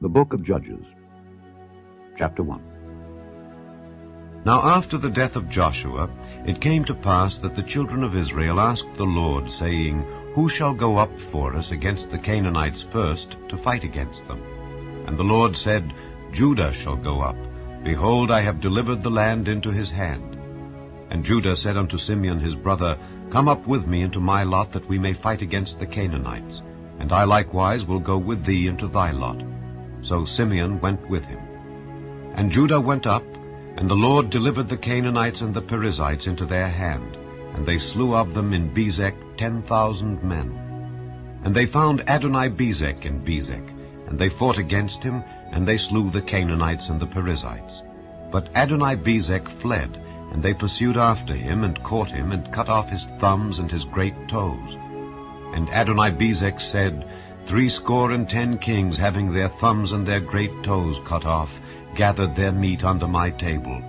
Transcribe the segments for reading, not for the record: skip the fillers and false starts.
The Book of Judges, Chapter 1. Now after the death of Joshua, it came to pass that the children of Israel asked the Lord, saying, Who shall go up for us against the Canaanites first, to fight against them? And the Lord said, Judah shall go up. Behold, I have delivered the land into his hand. And Judah said unto Simeon his brother, Come up with me into my lot, that we may fight against the Canaanites. And I likewise will go with thee into thy lot. So Simeon went with him. And Judah went up, and the Lord delivered the Canaanites and the Perizzites into their hand, and they slew of them in Bezek 10,000 men. And they found Adoni-Bezek in Bezek, and they fought against him, and they slew the Canaanites and the Perizzites. But Adoni-Bezek fled, and they pursued after him, and caught him, and cut off his thumbs and his great toes. And Adoni-Bezek said, 70 kings, having their thumbs and their great toes cut off, gathered their meat under my table.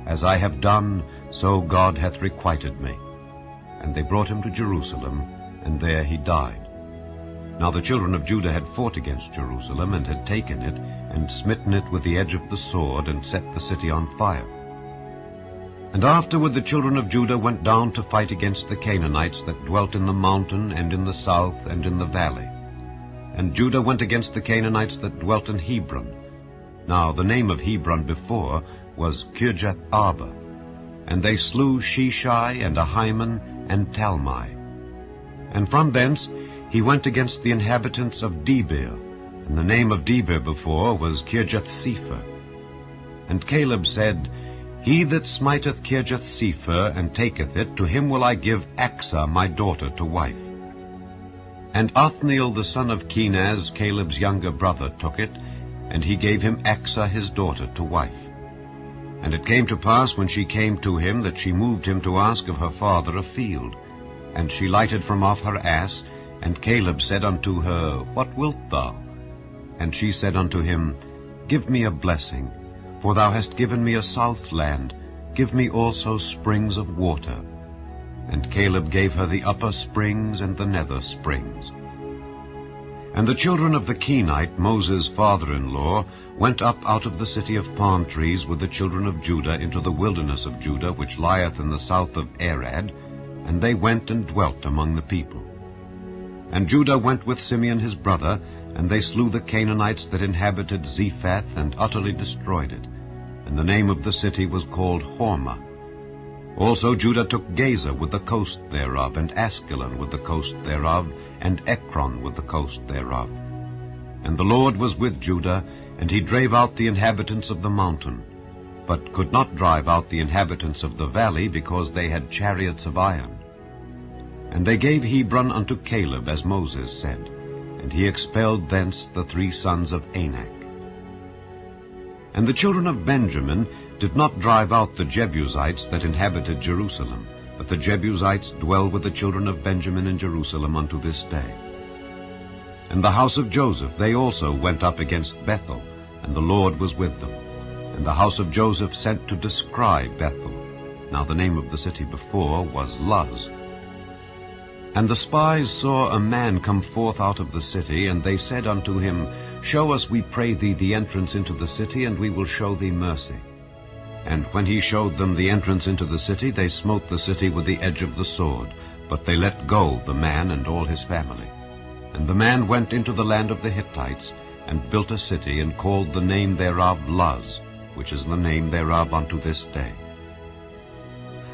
As I have done, so God hath requited me. And they brought him to Jerusalem, and there he died. Now the children of Judah had fought against Jerusalem, and had taken it, and smitten it with the edge of the sword, and set the city on fire. And afterward the children of Judah went down to fight against the Canaanites that dwelt in the mountain, and in the south, and in the valley. And Judah went against the Canaanites that dwelt in Hebron. Now the name of Hebron before was Kirjath-Arba. And they slew Sheshai, and Ahiman, and Talmai. And from thence he went against the inhabitants of Debir, and the name of Debir before was Kirjath-Sepher. And Caleb said, He that smiteth Kirjath-Sepher, and taketh it, to him will I give Achsah my daughter to wife. And Othniel the son of Kenaz, Caleb's younger brother, took it, and he gave him Achsah his daughter to wife. And it came to pass, when she came to him, that she moved him to ask of her father a field. And she lighted from off her ass, and Caleb said unto her, What wilt thou? And she said unto him, Give me a blessing, for thou hast given me a south land, give me also springs of water. And Caleb gave her the upper springs and the nether springs. And the children of the Kenite, Moses' father-in-law, went up out of the city of palm trees with the children of Judah into the wilderness of Judah, which lieth in the south of Arad, and they went and dwelt among the people. And Judah went with Simeon his brother, and they slew the Canaanites that inhabited Zephath, and utterly destroyed it. And the name of the city was called Hormah. Also Judah took Gaza with the coast thereof, and Askelon with the coast thereof, and Ekron with the coast thereof. And the Lord was with Judah, and he drave out the inhabitants of the mountain, but could not drive out the inhabitants of the valley, because they had chariots of iron. And they gave Hebron unto Caleb, as Moses said, and he expelled thence the 3 sons of Anak. And the children of Benjamin did not drive out the Jebusites that inhabited Jerusalem, but the Jebusites dwell with the children of Benjamin in Jerusalem unto this day. And the house of Joseph, they also went up against Bethel, and the Lord was with them. And the house of Joseph sent to descry Bethel. Now the name of the city before was Luz. And the spies saw a man come forth out of the city, and they said unto him, Show us, we pray thee, the entrance into the city, and we will show thee mercy. And when he showed them the entrance into the city, they smote the city with the edge of the sword, but they let go the man and all his family. And the man went into the land of the Hittites, and built a city, and called the name thereof Luz, which is the name thereof unto this day.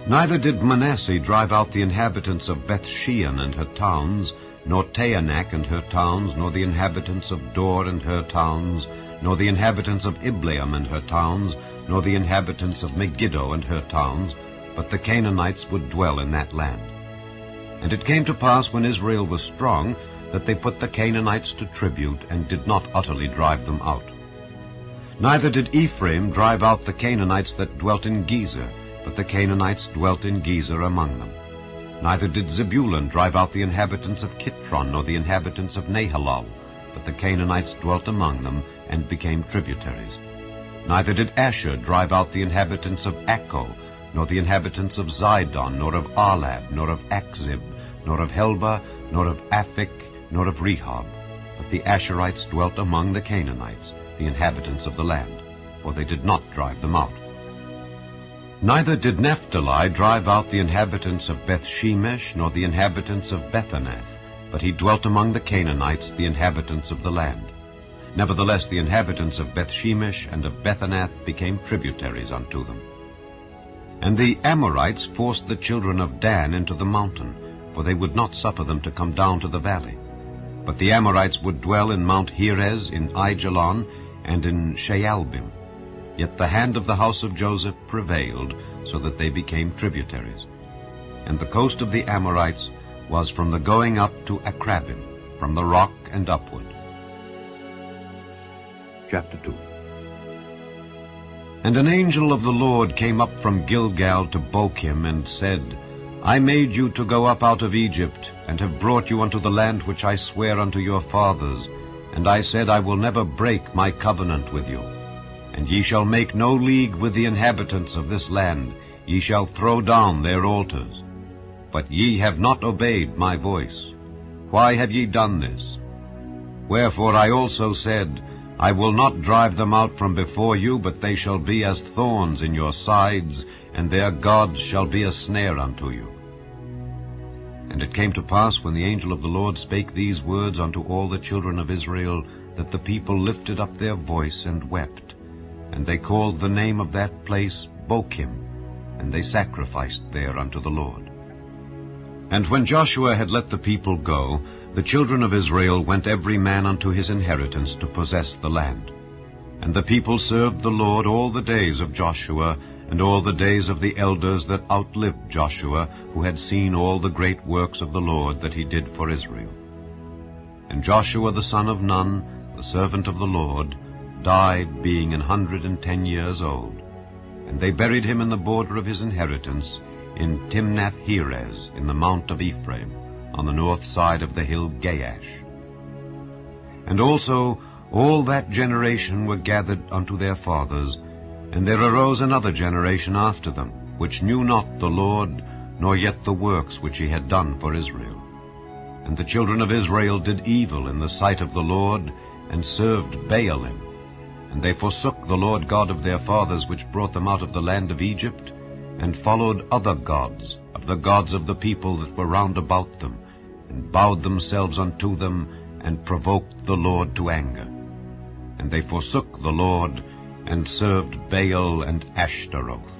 Neither did Manasseh drive out the inhabitants of Bethshean and her towns, nor Taanach and her towns, nor the inhabitants of Dor and her towns, nor the inhabitants of Ibleam and her towns, nor the inhabitants of Megiddo and her towns, but the Canaanites would dwell in that land. And it came to pass, when Israel was strong, that they put the Canaanites to tribute, and did not utterly drive them out. Neither did Ephraim drive out the Canaanites that dwelt in Gezer, but the Canaanites dwelt in Gezer among them. Neither did Zebulun drive out the inhabitants of Kitron, nor the inhabitants of Nahalal, but the Canaanites dwelt among them, and became tributaries. Neither did Asher drive out the inhabitants of Akko, nor the inhabitants of Zidon, nor of Arlad, nor of Akzib, nor of Helba, nor of Aphik, nor of Rehob. But the Asherites dwelt among the Canaanites, the inhabitants of the land, for they did not drive them out. Neither did Naphtali drive out the inhabitants of Bethshemesh, nor the inhabitants of Bethanath, but he dwelt among the Canaanites, the inhabitants of the land. Nevertheless the inhabitants of Bethshemesh and of Bethanath became tributaries unto them. And the Amorites forced the children of Dan into the mountain, for they would not suffer them to come down to the valley. But the Amorites would dwell in Mount Heres, in Aijalon, and in Shaalbim. Yet the hand of the house of Joseph prevailed, so that they became tributaries. And the coast of the Amorites was from the going up to Akrabim, from the rock and upward. Chapter 2. And an angel of the Lord came up from Gilgal to Bochim, and said, I made you to go up out of Egypt, and have brought you unto the land which I sware unto your fathers. And I said, I will never break my covenant with you. And ye shall make no league with the inhabitants of this land, ye shall throw down their altars. But ye have not obeyed my voice. Why have ye done this? Wherefore I also said, I will not drive them out from before you, but they shall be as thorns in your sides, and their gods shall be a snare unto you. And it came to pass, when the angel of the Lord spake these words unto all the children of Israel, that the people lifted up their voice and wept. And they called the name of that place Bochim, and they sacrificed there unto the Lord. And when Joshua had let the people go, the children of Israel went every man unto his inheritance to possess the land. And the people served the Lord all the days of Joshua, and all the days of the elders that outlived Joshua, who had seen all the great works of the Lord that he did for Israel. And Joshua the son of Nun, the servant of the Lord, died, being 110 years old. And they buried him in the border of his inheritance, in Timnath-Heres, in the mount of Ephraim, on the north side of the hill Gaash. And also all that generation were gathered unto their fathers, and there arose another generation after them, which knew not the Lord, nor yet the works which he had done for Israel. And the children of Israel did evil in the sight of the Lord, and served Baalim. And they forsook the Lord God of their fathers, which brought them out of the land of Egypt, and followed other gods, of the gods of the people that were round about them, and bowed themselves unto them, and provoked the Lord to anger. And they forsook the Lord, and served Baal and Ashtaroth.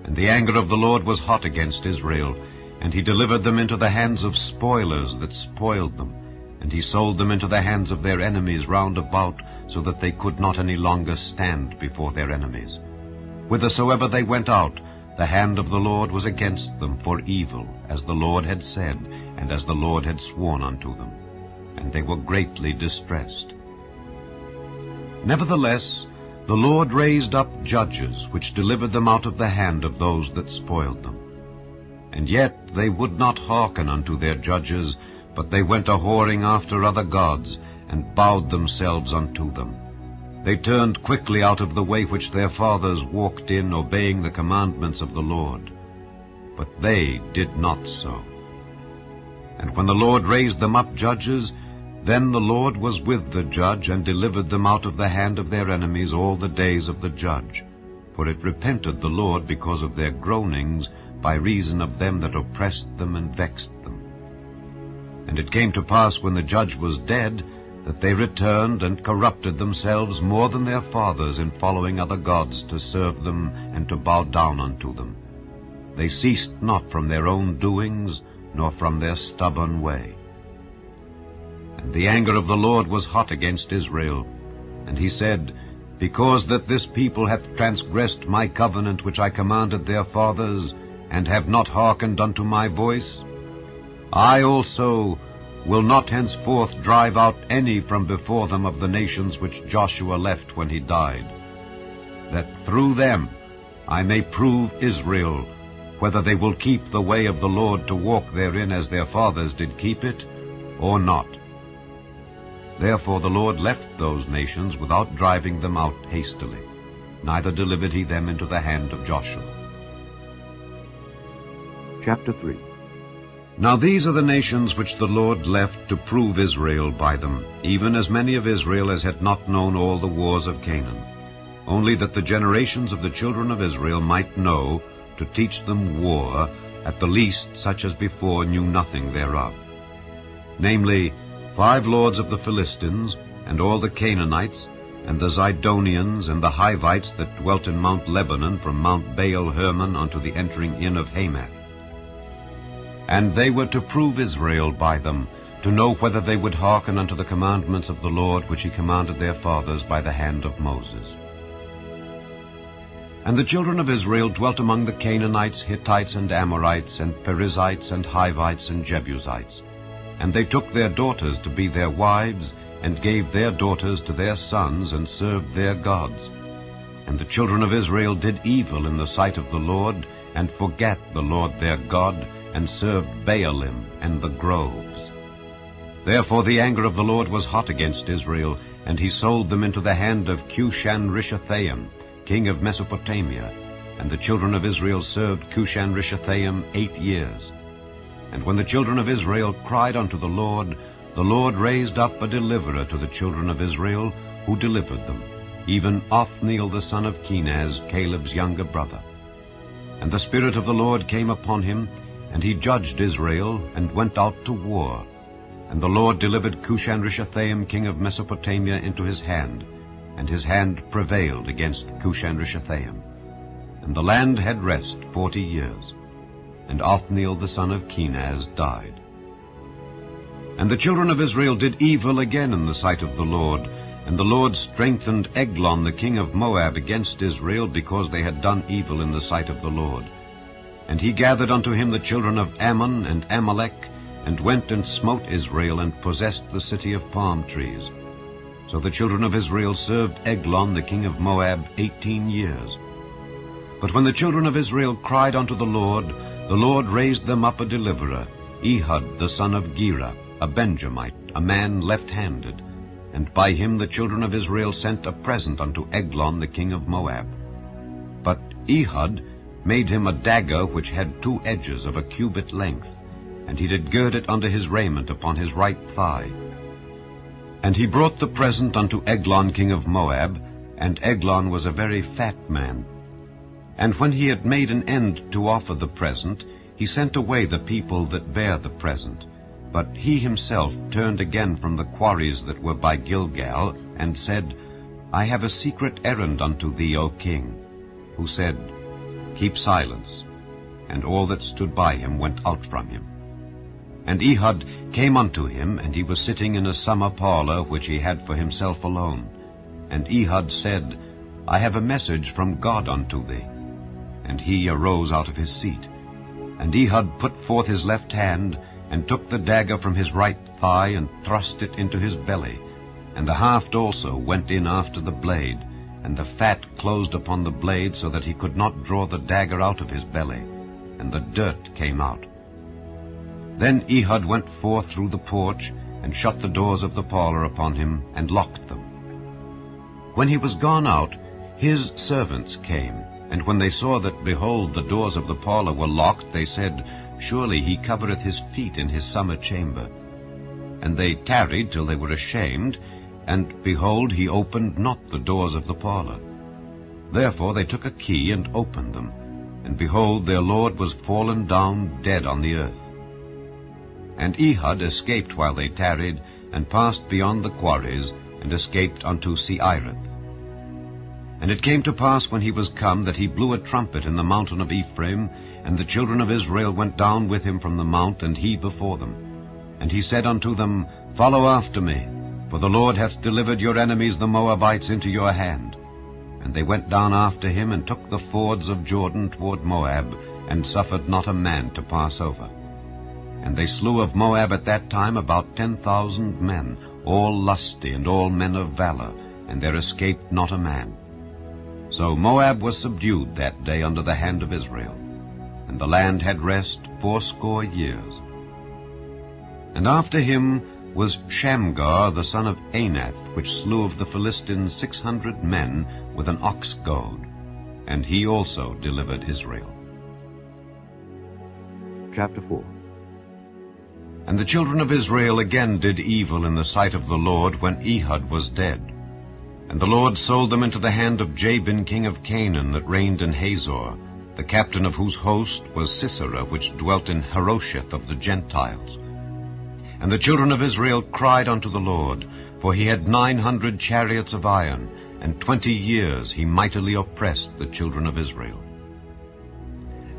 And the anger of the Lord was hot against Israel, and he delivered them into the hands of spoilers that spoiled them, and he sold them into the hands of their enemies round about, so that they could not any longer stand before their enemies. Whithersoever they went out, the hand of the Lord was against them for evil, as the Lord had said, and as the Lord had sworn unto them. And they were greatly distressed. Nevertheless, the Lord raised up judges, which delivered them out of the hand of those that spoiled them. And yet they would not hearken unto their judges, but they went a-whoring after other gods, and bowed themselves unto them. They turned quickly out of the way which their fathers walked in, obeying the commandments of the Lord. But they did not so. And when the Lord raised them up judges, then the Lord was with the judge, and delivered them out of the hand of their enemies all the days of the judge. For it repented the Lord because of their groanings, by reason of them that oppressed them and vexed them. And it came to pass, when the judge was dead, that they returned and corrupted themselves more than their fathers in following other gods to serve them and to bow down unto them. They ceased not from their own doings, nor from their stubborn way. And the anger of the Lord was hot against Israel. And he said, Because that this people hath transgressed my covenant which I commanded their fathers, and have not hearkened unto my voice, I also will not henceforth drive out any from before them of the nations which Joshua left when he died, that through them I may prove Israel, whether they will keep the way of the Lord to walk therein as their fathers did keep it, or not. Therefore the Lord left those nations without driving them out hastily, neither delivered he them into the hand of Joshua. Chapter 3. Now these are the nations which the Lord left to prove Israel by them, even as many of Israel as had not known all the wars of Canaan, only that the generations of the children of Israel might know, to teach them war, at the least such as before knew nothing thereof. Namely, 5 lords of the Philistines, and all the Canaanites, and the Zidonians, and the Hivites that dwelt in Mount Lebanon, from Mount Baal Hermon unto the entering in of Hamath. And they were to prove Israel by them, to know whether they would hearken unto the commandments of the Lord, which he commanded their fathers by the hand of Moses. And the children of Israel dwelt among the Canaanites, Hittites, and Amorites, and Perizzites, and Hivites, and Jebusites. And they took their daughters to be their wives, and gave their daughters to their sons, and served their gods. And the children of Israel did evil in the sight of the Lord, and forgat the Lord their God, and served Baalim and the groves. Therefore the anger of the Lord was hot against Israel, and he sold them into the hand of Cushan-Rishathaim, king of Mesopotamia. And the children of Israel served Cushan-Rishathaim 8 years. And when the children of Israel cried unto the Lord raised up a deliverer to the children of Israel, who delivered them, even Othniel the son of Kenaz, Caleb's younger brother. And the Spirit of the Lord came upon him, and he judged Israel, and went out to war. And the Lord delivered Cushan-Rishathaim, king of Mesopotamia, into his hand, and his hand prevailed against Cushan-Rishathaim. And the land had rest 40 years. And Othniel the son of Kenaz died. And the children of Israel did evil again in the sight of the Lord, and the Lord strengthened Eglon the king of Moab against Israel, because they had done evil in the sight of the Lord. And he gathered unto him the children of Ammon and Amalek, and went and smote Israel, and possessed the city of palm trees. So the children of Israel served Eglon the king of Moab 18 years. But when the children of Israel cried unto the Lord raised them up a deliverer, Ehud the son of Gera, a Benjamite, a man left-handed. And by him the children of Israel sent a present unto Eglon the king of Moab. But Ehud made him a dagger which had 2 edges of a cubit length, and he did gird it under his raiment upon his right thigh. And he brought the present unto Eglon king of Moab, and Eglon was a very fat man. And when he had made an end to offer the present, he sent away the people that bare the present. But he himself turned again from the quarries that were by Gilgal, and said, I have a secret errand unto thee, O king. Who said, Keep silence. And all that stood by him went out from him. And Ehud came unto him, and he was sitting in a summer parlor, which he had for himself alone. And Ehud said, I have a message from God unto thee. And he arose out of his seat. And Ehud put forth his left hand, and took the dagger from his right thigh, and thrust it into his belly. And the haft also went in after the blade, and the fat closed upon the blade, so that he could not draw the dagger out of his belly, and the dirt came out. Then Ehud went forth through the porch, and shut the doors of the parlor upon him, and locked them. When he was gone out, his servants came, and when they saw that, behold, the doors of the parlor were locked, they said, Surely he covereth his feet in his summer chamber. And they tarried till they were ashamed, and, behold, he opened not the doors of the parlor. Therefore they took a key, and opened them, and, behold, their lord was fallen down dead on the earth. And Ehud escaped while they tarried, and passed beyond the quarries, and escaped unto Seirith. And it came to pass, when he was come, that he blew a trumpet in the mountain of Ephraim, and the children of Israel went down with him from the mount, and he before them. And he said unto them, Follow after me, for the Lord hath delivered your enemies the Moabites into your hand. And they went down after him, and took the fords of Jordan toward Moab, and suffered not a man to pass over. And they slew of Moab at that time about 10,000 men, all lusty, and all men of valor, and there escaped not a man. So Moab was subdued that day under the hand of Israel, and the land had rest 80 years. And after him was Shamgar the son of Anath, which slew of the Philistines 600 men with an ox goad, and he also delivered Israel. Chapter 4. And the children of Israel again did evil in the sight of the Lord when Ehud was dead. And the Lord sold them into the hand of Jabin king of Canaan, that reigned in Hazor, the captain of whose host was Sisera, which dwelt in Harosheth of the Gentiles. And the children of Israel cried unto the Lord, for he had 900 chariots of iron, and 20 years he mightily oppressed the children of Israel.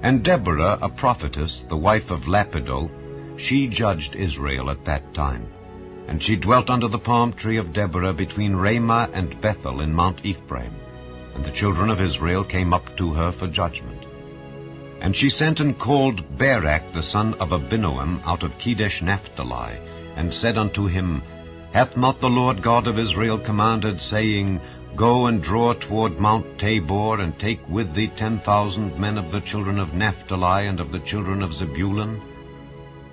And Deborah, a prophetess, the wife of Lapidoth, she judged Israel at that time. And she dwelt under the palm tree of Deborah between Ramah and Bethel in Mount Ephraim. And the children of Israel came up to her for judgment. And she sent and called Barak the son of Abinoam out of Kedesh Naphtali, and said unto him, Hath not the Lord God of Israel commanded, saying, Go and draw toward Mount Tabor, and take with thee 10,000 men of the children of Naphtali and of the children of Zebulun?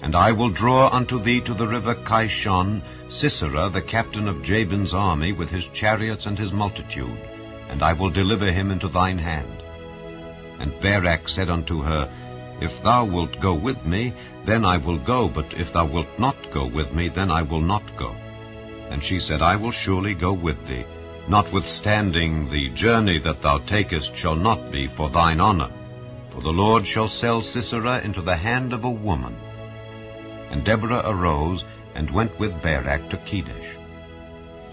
And I will draw unto thee to the river Kishon Sisera, the captain of Jabin's army, with his chariots and his multitude, and I will deliver him into thine hand. And Barak said unto her, If thou wilt go with me, then I will go, but if thou wilt not go with me, then I will not go. And she said, I will surely go with thee, notwithstanding the journey that thou takest shall not be for thine honor, for the Lord shall sell Sisera into the hand of a woman. And Deborah arose, and went with Barak to Kedesh.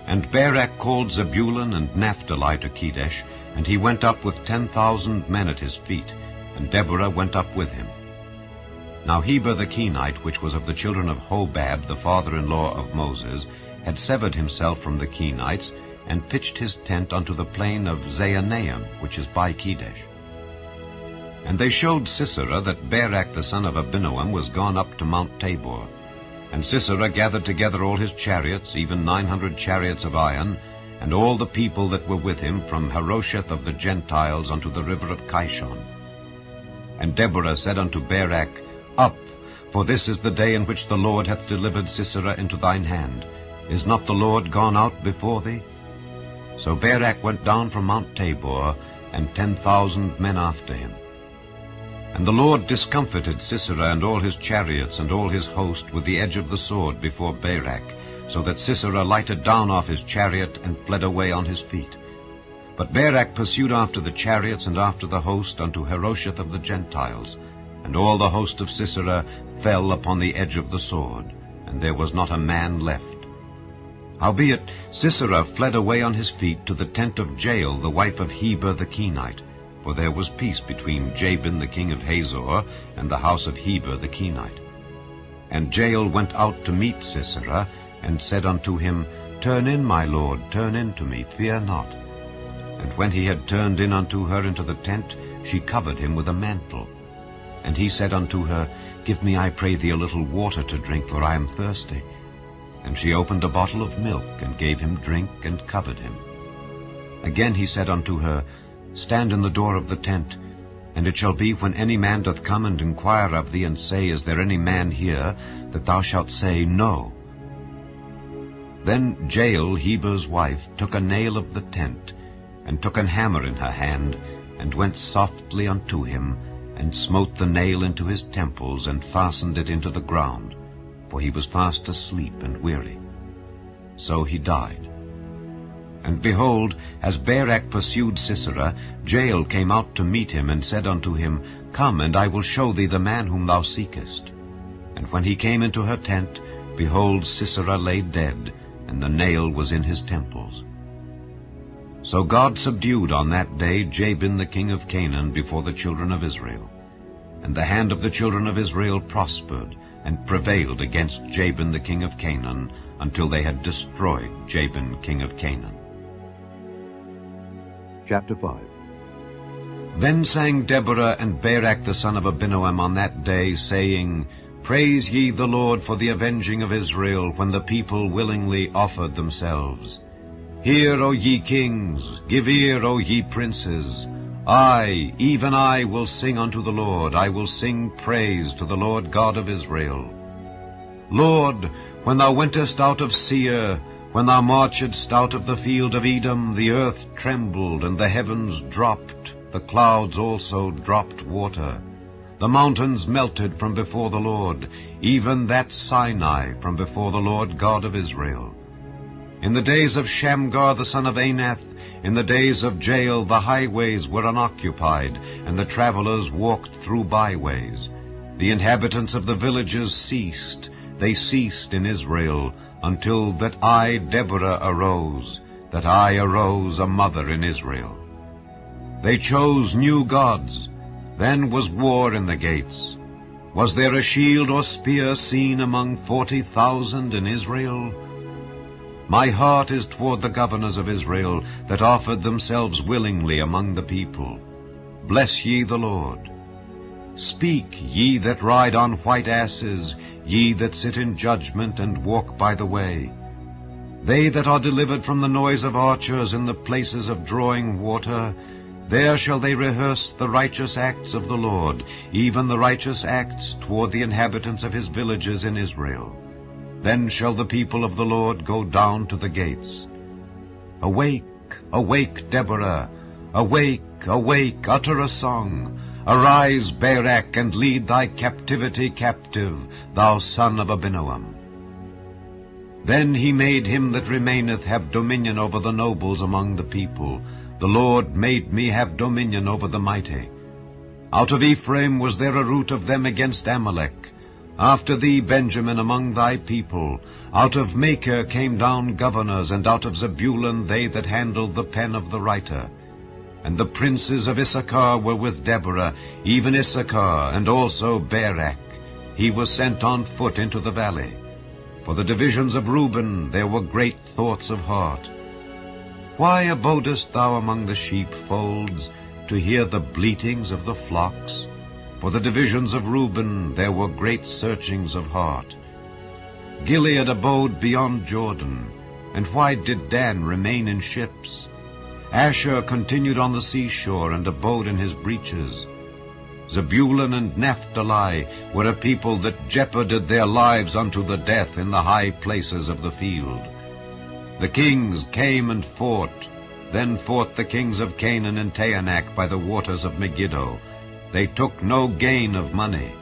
And Barak called Zebulun and Naphtali to Kedesh, and he went up with 10,000 men at his feet, and Deborah went up with him. Now Heber the Kenite, which was of the children of Hobab, the father-in-law of Moses, had severed himself from the Kenites, and pitched his tent unto the plain of Zaanaim, which is by Kedesh. And they showed Sisera that Barak the son of Abinoam was gone up to Mount Tabor. And Sisera gathered together all his chariots, even 900 chariots of iron, and all the people that were with him, from Harosheth of the Gentiles unto the river of Kishon. And Deborah said unto Barak, Up, for this is the day in which the Lord hath delivered Sisera into thine hand. Is not the Lord gone out before thee? So Barak went down from Mount Tabor, and 10,000 men after him. And the Lord discomfited Sisera and all his chariots and all his host with the edge of the sword before Barak, so that Sisera lighted down off his chariot and fled away on his feet. But Barak pursued after the chariots and after the host unto Harosheth of the Gentiles, and all the host of Sisera fell upon the edge of the sword, and there was not a man left. Howbeit Sisera fled away on his feet to the tent of Jael, the wife of Heber the Kenite, for there was peace between Jabin the king of Hazor and the house of Heber the Kenite. And Jael went out to meet Sisera, and said unto him, Turn in, my lord, turn in to me, fear not. And when he had turned in unto her into the tent, she covered him with a mantle. And he said unto her, Give me, I pray thee, a little water to drink, for I am thirsty. And she opened a bottle of milk, and gave him drink, and covered him. Again he said unto her, Stand in the door of the tent, and it shall be, when any man doth come and inquire of thee, and say, Is there any man here? That thou shalt say, No. Then Jael, Heber's wife, took a nail of the tent, and took an hammer in her hand, and went softly unto him, and smote the nail into his temples, and fastened it into the ground, for he was fast asleep and weary. So he died. And behold, as Barak pursued Sisera, Jael came out to meet him, and said unto him, Come, and I will show thee the man whom thou seekest. And when he came into her tent, behold, Sisera lay dead, and the nail was in his temples. So God subdued on that day Jabin the king of Canaan before the children of Israel. And the hand of the children of Israel prospered, and prevailed against Jabin the king of Canaan, until they had destroyed Jabin king of Canaan. Chapter 5. Then sang Deborah and Barak the son of Abinoam on that day, saying, Praise ye the Lord for the avenging of Israel, when the people willingly offered themselves. Hear, O ye kings, give ear, O ye princes. I, even I, will sing unto the Lord. I will sing praise to the Lord God of Israel. Lord, when thou wentest out of Seir, when thou marchedst out of the field of Edom, the earth trembled, and the heavens dropped, the clouds also dropped water. The mountains melted from before the Lord, even that Sinai from before the Lord God of Israel. In the days of Shamgar the son of Anath, in the days of Jael the highways were unoccupied, and the travelers walked through byways. The inhabitants of the villages ceased. They ceased in Israel, until that I, Deborah, arose, that I arose a mother in Israel. They chose new gods. Then was war in the gates. Was there a shield or spear seen among 40,000 in Israel? My heart is toward the governors of Israel, that offered themselves willingly among the people. Bless ye the Lord. Speak, ye that ride on white asses, ye that sit in judgment and walk by the way. They that are delivered from the noise of archers in the places of drawing water, there shall they rehearse the righteous acts of the Lord, even the righteous acts toward the inhabitants of his villages in Israel. Then shall the people of the Lord go down to the gates. Awake, awake, Deborah! Awake, awake, utter a song! Arise, Barak, and lead thy captivity captive, thou son of Abinoam. Then he made him that remaineth have dominion over the nobles among the people. The Lord made me have dominion over the mighty. Out of Ephraim was there a root of them against Amalek. After thee, Benjamin, among thy people. Out of Machir came down governors, and out of Zebulun they that handled the pen of the writer. And the princes of Issachar were with Deborah, even Issachar, and also Barak. He was sent on foot into the valley. For the divisions of Reuben there were great thoughts of heart. Why abodest thou among the sheepfolds, to hear the bleatings of the flocks? For the divisions of Reuben there were great searchings of heart. Gilead abode beyond Jordan, and why did Dan remain in ships? Asher continued on the seashore, and abode in his breaches. Zebulun and Naphtali were a people that jeoparded their lives unto the death in the high places of the field. The kings came and fought. Then fought the kings of Canaan and Taanach by the waters of Megiddo. They took no gain of money.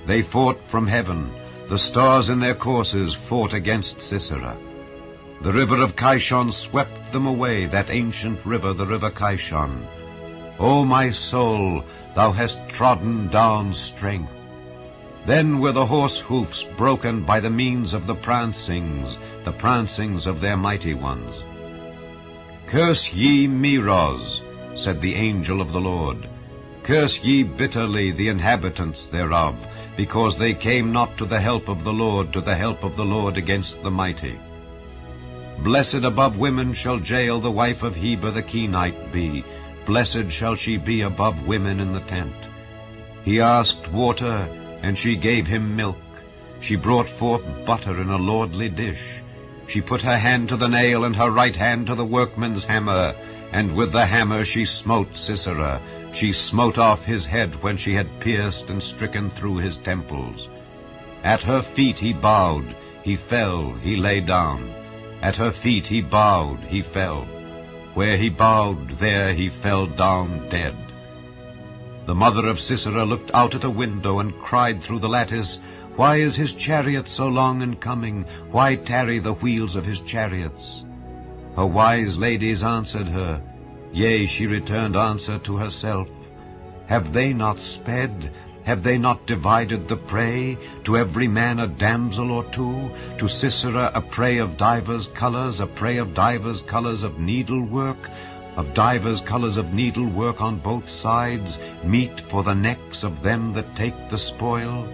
They fought from heaven. The stars in their courses fought against Sisera. The river of Kishon swept them away, that ancient river, the river Kishon. O my soul, thou hast trodden down strength. Then were the horse hoofs broken by the means of the prancings of their mighty ones. Curse ye Meroz, said the angel of the Lord. Curse ye bitterly the inhabitants thereof, because they came not to the help of the Lord, to the help of the Lord against the mighty. Blessed above women shall Jael the wife of Heber the Kenite be. Blessed shall she be above women in the tent. He asked water, and she gave him milk. She brought forth butter in a lordly dish. She put her hand to the nail, and her right hand to the workman's hammer, and with the hammer she smote Sisera. She smote off his head when she had pierced and stricken through his temples. At her feet he bowed, he fell, he lay down. At her feet he bowed, he fell. Where he bowed, there he fell down dead. The mother of Sisera looked out at a window and cried through the lattice, Why is his chariot so long in coming? Why tarry the wheels of his chariots? Her wise ladies answered her. Yea, she returned answer to herself. Have they not sped? Have they not divided the prey? To every man a damsel or two? To Sisera a prey of divers colors, a prey of divers colors of needlework, of divers colors of needlework on both sides, meat for the necks of them that take the spoil?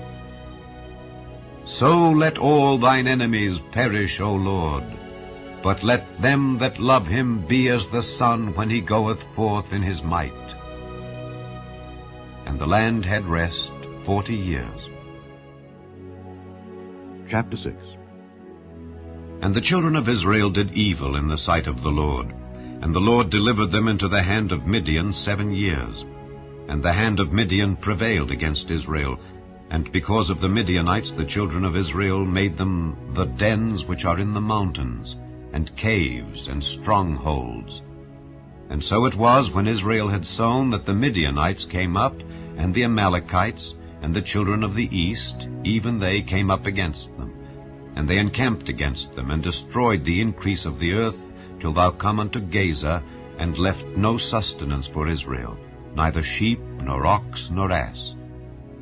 So let all thine enemies perish, O Lord, but let them that love him be as the sun when he goeth forth in his might. And the land had rest 40 years. Chapter 6. And the children of Israel did evil in the sight of the Lord. And the Lord delivered them into the hand of Midian 7 years. And the hand of Midian prevailed against Israel. And because of the Midianites the children of Israel made them the dens which are in the mountains, and caves and strongholds. And so it was, when Israel had sown, that the Midianites came up, and the Amalekites, and the children of the east, even they came up against them. And they encamped against them, and destroyed the increase of the earth, till thou come unto Gaza, and left no sustenance for Israel, neither sheep, nor ox, nor ass.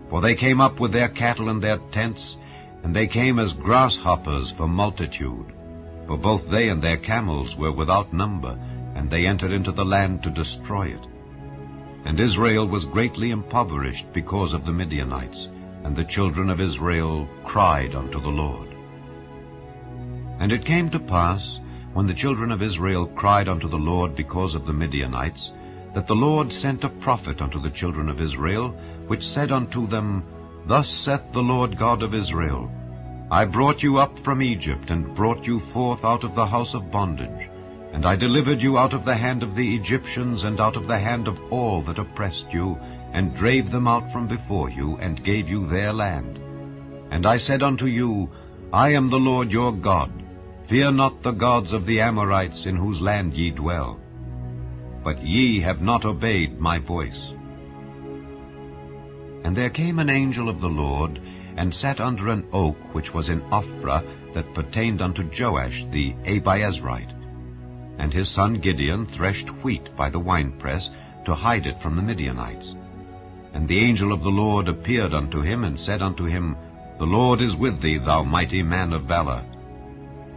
For they came up with their cattle and their tents, and they came as grasshoppers for multitude. For both they and their camels were without number, and they entered into the land to destroy it. And Israel was greatly impoverished because of the Midianites, and the children of Israel cried unto the Lord. And it came to pass, when the children of Israel cried unto the Lord because of the Midianites, that the Lord sent a prophet unto the children of Israel, which said unto them, Thus saith the Lord God of Israel, I brought you up from Egypt, and brought you forth out of the house of bondage, and I delivered you out of the hand of the Egyptians, and out of the hand of all that oppressed you, and drave them out from before you, and gave you their land. And I said unto you, I am the Lord your God. Fear not the gods of the Amorites, in whose land ye dwell. But ye have not obeyed my voice. And there came an angel of the Lord, and sat under an oak which was in Ophrah, that pertained unto Joash the Abiezrite. And his son Gideon threshed wheat by the winepress, to hide it from the Midianites. And the angel of the Lord appeared unto him, and said unto him, The Lord is with thee, thou mighty man of valor.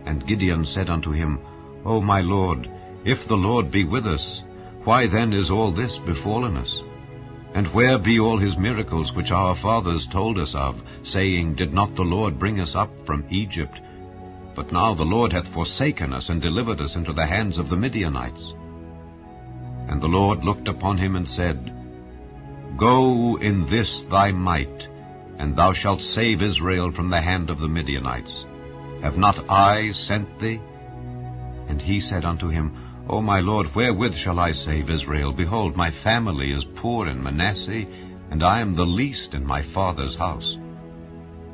And Gideon said unto him, O my Lord, if the Lord be with us, why then is all this befallen us? And where be all his miracles which our fathers told us of, saying, Did not the Lord bring us up from Egypt? But now the Lord hath forsaken us, and delivered us into the hands of the Midianites. And the Lord looked upon him, and said, Go in this thy might, and thou shalt save Israel from the hand of the Midianites. Have not I sent thee? And he said unto him, O my Lord, wherewith shall I save Israel? Behold, my family is poor in Manasseh, and I am the least in my father's house.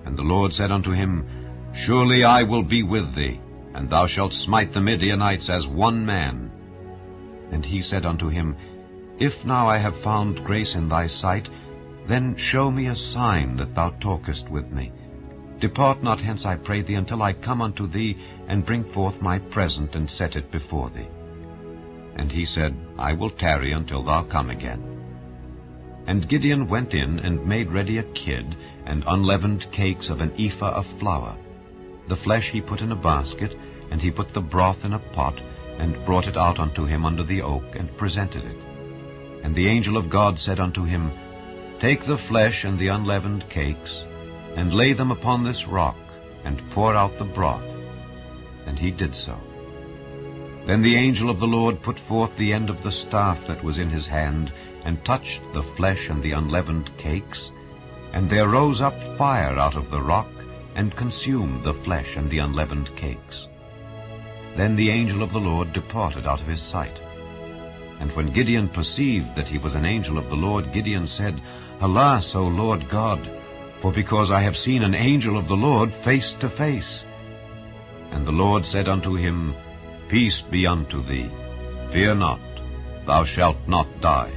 And the Lord said unto him, Surely I will be with thee, and thou shalt smite the Midianites as one man. And he said unto him, If now I have found grace in thy sight, then show me a sign that thou talkest with me. Depart not hence, I pray thee, until I come unto thee, and bring forth my present, and set it before thee. And he said, I will tarry until thou come again. And Gideon went in, and made ready a kid, and unleavened cakes of an ephah of flour. The flesh he put in a basket, and he put the broth in a pot, and brought it out unto him under the oak, and presented it. And the angel of God said unto him, Take the flesh and the unleavened cakes, and lay them upon this rock, and pour out the broth. And he did so. Then the angel of the Lord put forth the end of the staff that was in his hand, and touched the flesh and the unleavened cakes, and there rose up fire out of the rock, and consumed the flesh and the unleavened cakes. Then the angel of the Lord departed out of his sight. And when Gideon perceived that he was an angel of the Lord, Gideon said, Alas, O Lord God, for because I have seen an angel of the Lord face to face. And the Lord said unto him, Peace be unto thee. Fear not, thou shalt not die.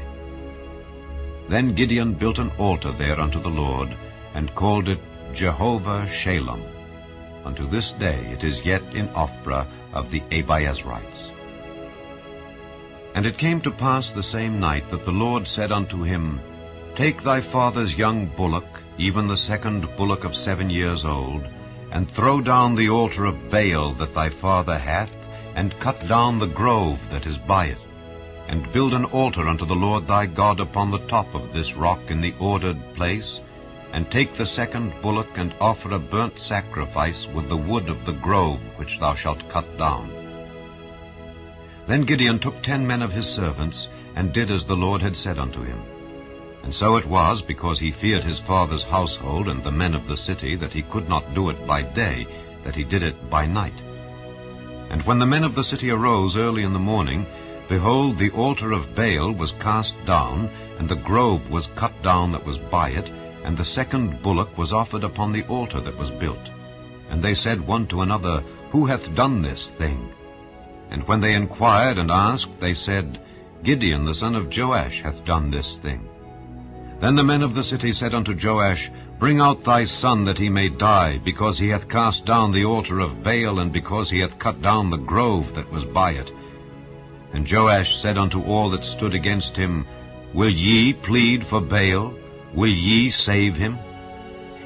Then Gideon built an altar there unto the Lord, and called it Jehovah Shalom. Unto this day it is yet in Ophrah of the Abiezrites. And it came to pass the same night that the Lord said unto him, Take thy father's young bullock, even the second bullock of 7 years old, and throw down the altar of Baal that thy father hath, and cut down the grove that is by it, and build an altar unto the Lord thy God upon the top of this rock in the ordered place, and take the second bullock, and offer a burnt sacrifice with the wood of the grove which thou shalt cut down. Then Gideon took 10 men of his servants, and did as the Lord had said unto him. And so it was, because he feared his father's household and the men of the city, that he could not do it by day, that he did it by night. And when the men of the city arose early in the morning, behold, the altar of Baal was cast down, and the grove was cut down that was by it, and the second bullock was offered upon the altar that was built. And they said one to another, Who hath done this thing? And when they inquired and asked, they said, Gideon the son of Joash hath done this thing. Then the men of the city said unto Joash, Bring out thy son, that he may die, because he hath cast down the altar of Baal, and because he hath cut down the grove that was by it. And Joash said unto all that stood against him, Will ye plead for Baal? Will ye save him?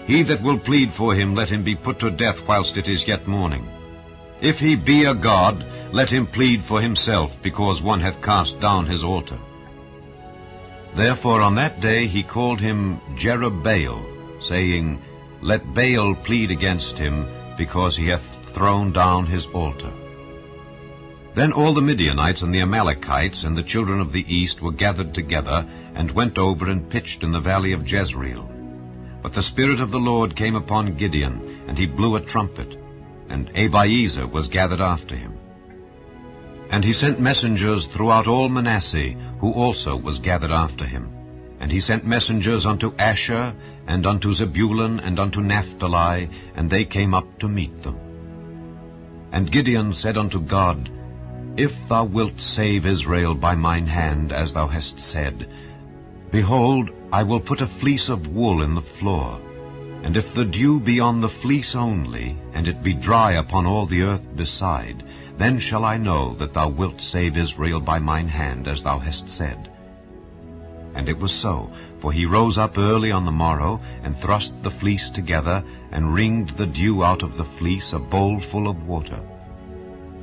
He that will plead for him, let him be put to death whilst it is yet morning. If he be a god, let him plead for himself, because one hath cast down his altar. Therefore on that day he called him Jerubbaal, saying, Let Baal plead against him, because he hath thrown down his altar. Then all the Midianites and the Amalekites and the children of the east were gathered together, and went over and pitched in the valley of Jezreel. But the Spirit of the Lord came upon Gideon, and he blew a trumpet, and Abiezer was gathered after him. And he sent messengers throughout all Manasseh, who also was gathered after him. And he sent messengers unto Asher, and unto Zebulun, and unto Naphtali, and they came up to meet them. And Gideon said unto God, If thou wilt save Israel by mine hand, as thou hast said, behold, I will put a fleece of wool in the floor. And if the dew be on the fleece only, and it be dry upon all the earth beside, then shall I know that thou wilt save Israel by mine hand, as thou hast said. And it was so, for he rose up early on the morrow, and thrust the fleece together, and wringed the dew out of the fleece, a bowl full of water.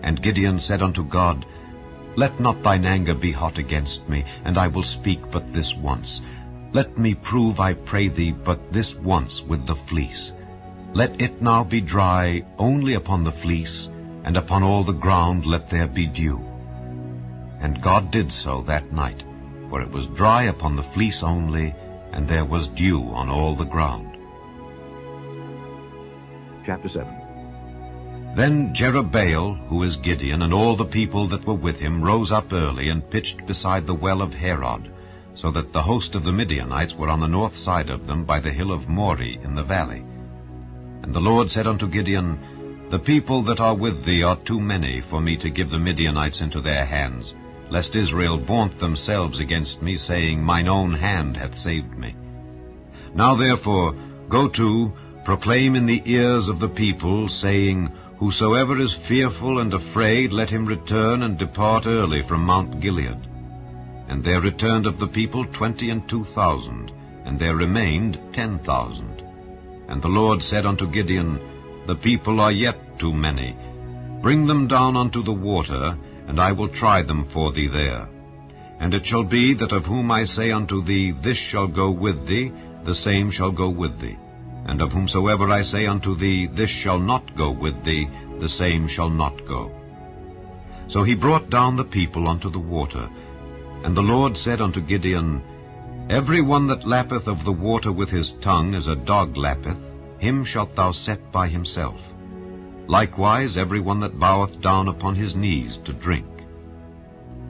And Gideon said unto God, Let not thine anger be hot against me, and I will speak but this once. Let me prove, I pray thee, but this once with the fleece. Let it now be dry only upon the fleece, and upon all the ground let there be dew. And God did so that night, for it was dry upon the fleece only, and there was dew on all the ground. Chapter 7. Then Jerubbaal, who is Gideon, and all the people that were with him, rose up early, and pitched beside the well of Herod, so that the host of the Midianites were on the north side of them, by the hill of Moreh in the valley. And the Lord said unto Gideon, The people that are with thee are too many for me to give the Midianites into their hands, lest Israel vaunt themselves against me, saying, Mine own hand hath saved me. Now therefore, go to, proclaim in the ears of the people, saying, Whosoever is fearful and afraid, let him return and depart early from Mount Gilead. And there returned of the people 22,000, and there remained 10,000. And the Lord said unto Gideon, The people are yet too many. Bring them down unto the water, and I will try them for thee there. And it shall be that of whom I say unto thee, This shall go with thee, the same shall go with thee. And of whomsoever I say unto thee, This shall not go with thee, the same shall not go. So he brought down the people unto the water. And the Lord said unto Gideon, Every one that lappeth of the water with his tongue, as a dog lappeth, him shalt thou set by himself. Likewise every one that boweth down upon his knees to drink.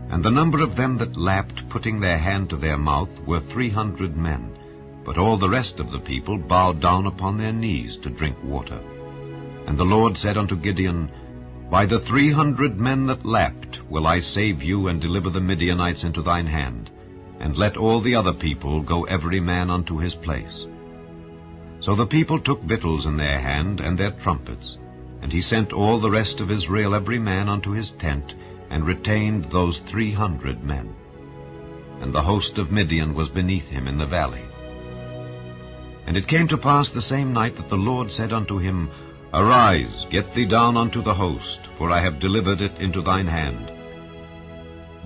And the number of them that lapped, putting their hand to their mouth, were 300 men. But all the rest of the people bowed down upon their knees to drink water. And the Lord said unto Gideon, By the 300 men that lapped will I save you, and deliver the Midianites into thine hand. And let all the other people go every man unto his place. So the people took victuals in their hand, and their trumpets. And he sent all the rest of Israel every man unto his tent, and retained those 300 men. And the host of Midian was beneath him in the valley. And it came to pass the same night that the Lord said unto him, Arise, get thee down unto the host, for I have delivered it into thine hand.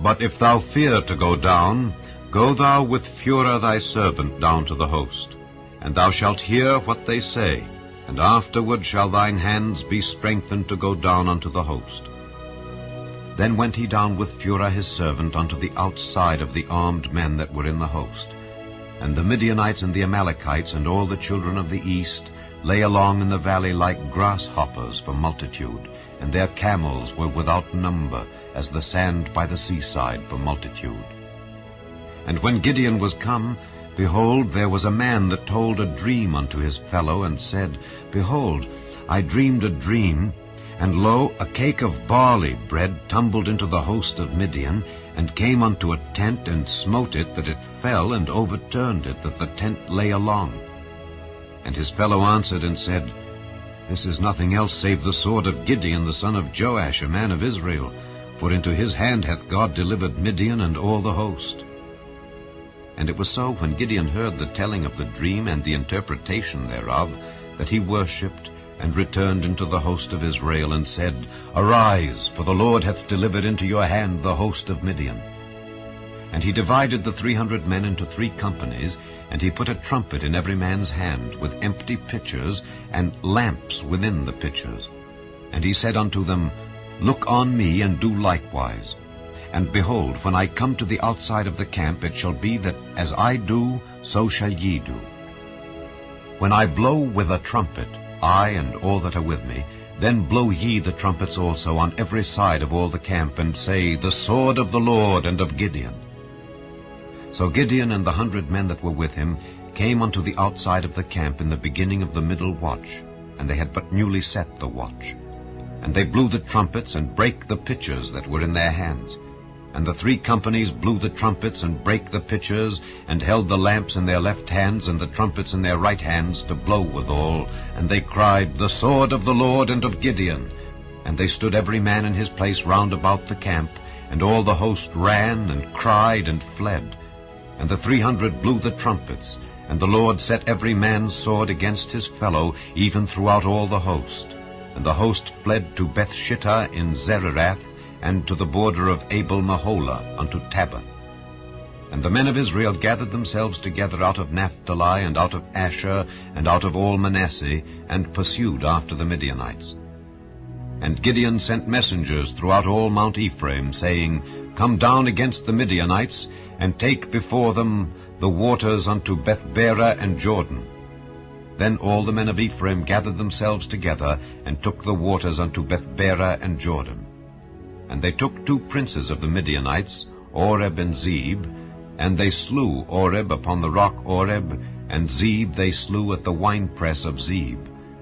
But if thou fear to go down, go thou with Phurah thy servant down to the host, and thou shalt hear what they say, and afterward shall thine hands be strengthened to go down unto the host. Then went he down with Phurah his servant unto the outside of the armed men that were in the host. And the Midianites and the Amalekites and all the children of the east lay along in the valley like grasshoppers for multitude, and their camels were without number, as the sand by the seaside for multitude. And when Gideon was come, behold, there was a man that told a dream unto his fellow, and said, Behold, I dreamed a dream, And lo, a cake of barley bread tumbled into the host of Midian, and came unto a tent, and smote it, that it fell, and overturned it, that the tent lay along. And his fellow answered and said, This is nothing else save the sword of Gideon the son of Joash, a man of Israel, for into his hand hath God delivered Midian and all the host. And it was so, when Gideon heard the telling of the dream and the interpretation thereof, that he worshipped, and returned into the host of Israel, and said, Arise, for the Lord hath delivered into your hand the host of Midian. And he divided the 300 men into 3 companies, and he put a trumpet in every man's hand, with empty pitchers, and lamps within the pitchers. And he said unto them, Look on me, and do likewise. And behold, when I come to the outside of the camp, it shall be that as I do, so shall ye do. When I blow with a trumpet, I and all that are with me, then blow ye the trumpets also on every side of all the camp, and say, The sword of the Lord and of Gideon. So Gideon and the 100 men that were with him came unto the outside of the camp in the beginning of the middle watch, and they had but newly set the watch. And they blew the trumpets, and brake the pitchers that were in their hands. And the 3 companies blew the trumpets, and brake the pitchers, and held the lamps in their left hands, and the trumpets in their right hands, to blow withal. And they cried, The sword of the Lord and of Gideon. And they stood every man in his place round about the camp, and all the host ran, and cried, and fled. And the 300 blew the trumpets, and the Lord set every man's sword against his fellow, even throughout all the host. And the host fled to Bethshittah in Zererath, and to the border of Abel-Meholah unto Tabbath. And the men of Israel gathered themselves together out of Naphtali, and out of Asher, and out of all Manasseh, and pursued after the Midianites. And Gideon sent messengers throughout all Mount Ephraim, saying, Come down against the Midianites, and take before them the waters unto Bethbara and Jordan. Then all the men of Ephraim gathered themselves together, and took the waters unto Bethbara and Jordan. And they took 2 princes of the Midianites, Oreb and Zeb, and they slew Oreb upon the rock Oreb, and Zeb they slew at the winepress of Zeb,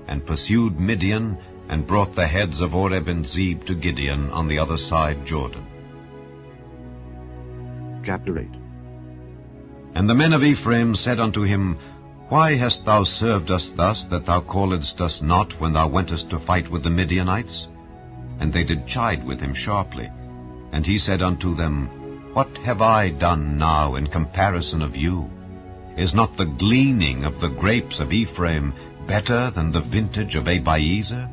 and pursued Midian, and brought the heads of Oreb and Zeb to Gideon on the other side Jordan. Chapter 8. And the men of Ephraim said unto him, Why hast thou served us thus, that thou calledst us not when thou wentest to fight with the Midianites? And they did chide with him sharply. And he said unto them, What have I done now in comparison of you? Is not the gleaning of the grapes of Ephraim better than the vintage of Abiezer?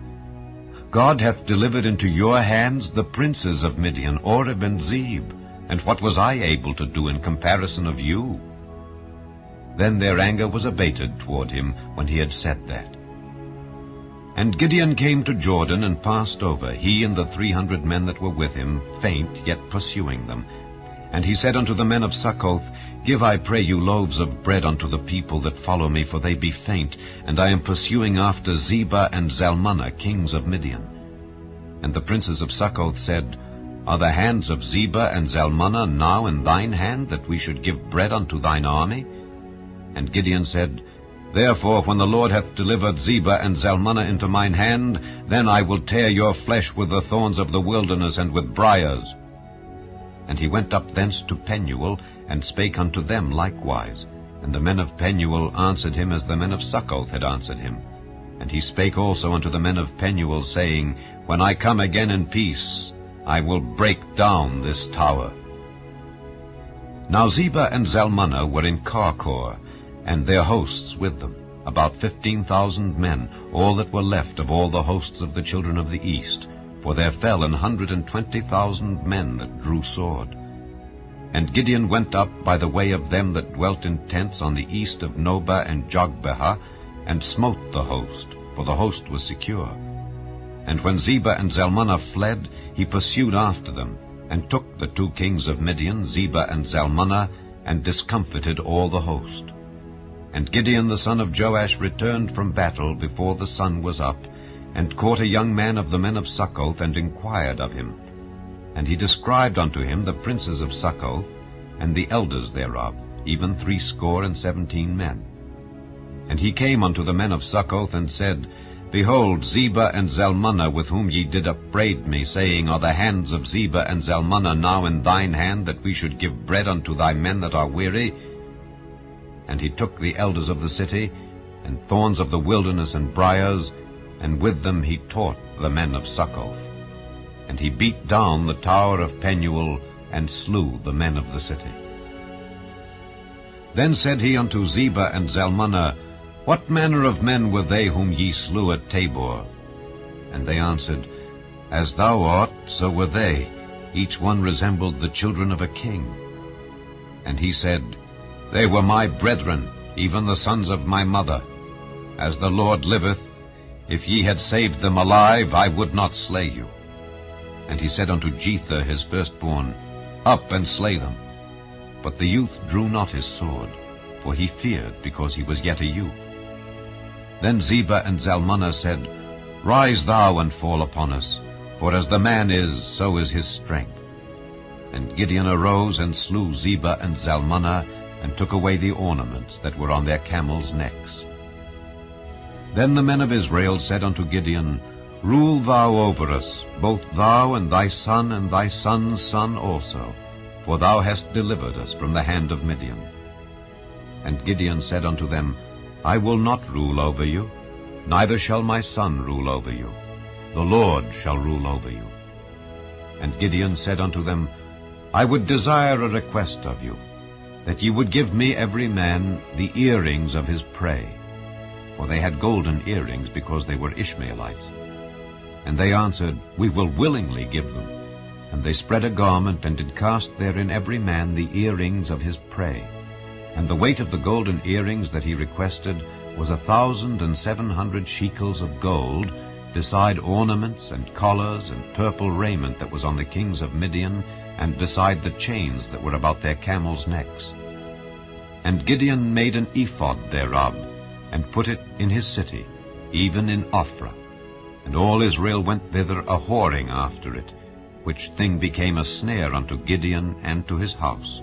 God hath delivered into your hands the princes of Midian, Oreb and Zeb, and what was I able to do in comparison of you? Then their anger was abated toward him when he had said that. And Gideon came to Jordan, and passed over, he and the 300 men that were with him, faint, yet pursuing them. And he said unto the men of Succoth, Give, I pray you, loaves of bread unto the people that follow me, for they be faint, and I am pursuing after Zebah and Zalmunna, kings of Midian. And the princes of Succoth said, Are the hands of Zebah and Zalmunna now in thine hand, that we should give bread unto thine army? And Gideon said, Therefore, when the Lord hath delivered Zebah and Zalmunna into mine hand, then I will tear your flesh with the thorns of the wilderness and with briars. And he went up thence to Penuel, and spake unto them likewise. And the men of Penuel answered him as the men of Succoth had answered him. And he spake also unto the men of Penuel, saying, When I come again in peace, I will break down this tower. Now Zebah and Zalmunna were in Karkor, and their hosts with them, about 15,000 men, all that were left of all the hosts of the children of the east, for there fell 120,000 men that drew sword. And Gideon went up by the way of them that dwelt in tents on the east of Nobah and Jogbehah, and smote the host, for the host was secure. And when Zebah and Zalmunna fled, he pursued after them, and took the 2 kings of Midian, Zebah and Zalmunna, and discomfited all the host. And Gideon the son of Joash returned from battle before the sun was up, and caught a young man of the men of Succoth, and inquired of him. And he described unto him the princes of Succoth, and the elders thereof, even 70 men. And he came unto the men of Succoth, and said, Behold, Zebah and Zalmunna, with whom ye did upbraid me, saying, Are the hands of Zebah and Zalmunna now in thine hand, that we should give bread unto thy men that are weary? And he took the elders of the city, and thorns of the wilderness and briars, and with them he taught the men of Succoth. And he beat down the tower of Penuel, and slew the men of the city. Then said he unto Zebah and Zalmunna, What manner of men were they whom ye slew at Tabor? And they answered, As thou art, so were they. Each one resembled the children of a king. And he said, They were my brethren, even the sons of my mother. As the Lord liveth, if ye had saved them alive, I would not slay you. And he said unto Jether his firstborn, Up and slay them. But the youth drew not his sword, for he feared, because he was yet a youth. Then Zebah and Zalmunna said, Rise thou and fall upon us, for as the man is, so is his strength. And Gideon arose and slew Zebah and Zalmunna, and took away the ornaments that were on their camels' necks. Then the men of Israel said unto Gideon, Rule thou over us, both thou and thy son and thy son's son also, for thou hast delivered us from the hand of Midian. And Gideon said unto them, I will not rule over you, neither shall my son rule over you. The Lord shall rule over you. And Gideon said unto them, I would desire a request of you, that ye would give me every man the earrings of his prey. For they had golden earrings, because they were Ishmaelites. And they answered, We will willingly give them. And they spread a garment, and did cast therein every man the earrings of his prey. And the weight of the golden earrings that he requested was 1,700 shekels of gold, beside ornaments and collars and purple raiment that was on the kings of Midian, and beside the chains that were about their camels' necks. And Gideon made an ephod thereof, and put it in his city, even in Ophrah. And all Israel went thither a-whoring after it, which thing became a snare unto Gideon and to his house.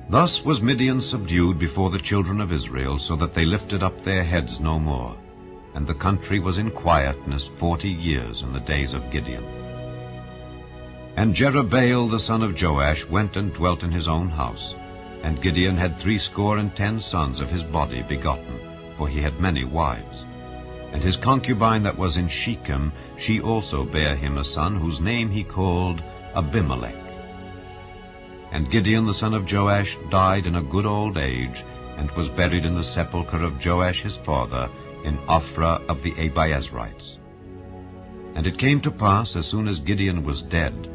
Thus was Midian subdued before the children of Israel, so that they lifted up their heads no more. And the country was in quietness 40 years in the days of Gideon. And Jerubbaal the son of Joash went and dwelt in his own house. And Gideon had 70 sons of his body begotten, for he had many wives. And his concubine that was in Shechem, she also bare him a son, whose name he called Abimelech. And Gideon the son of Joash died in a good old age, and was buried in the sepulchre of Joash his father, in Ophrah of the Abiezrites. And it came to pass, as soon as Gideon was dead,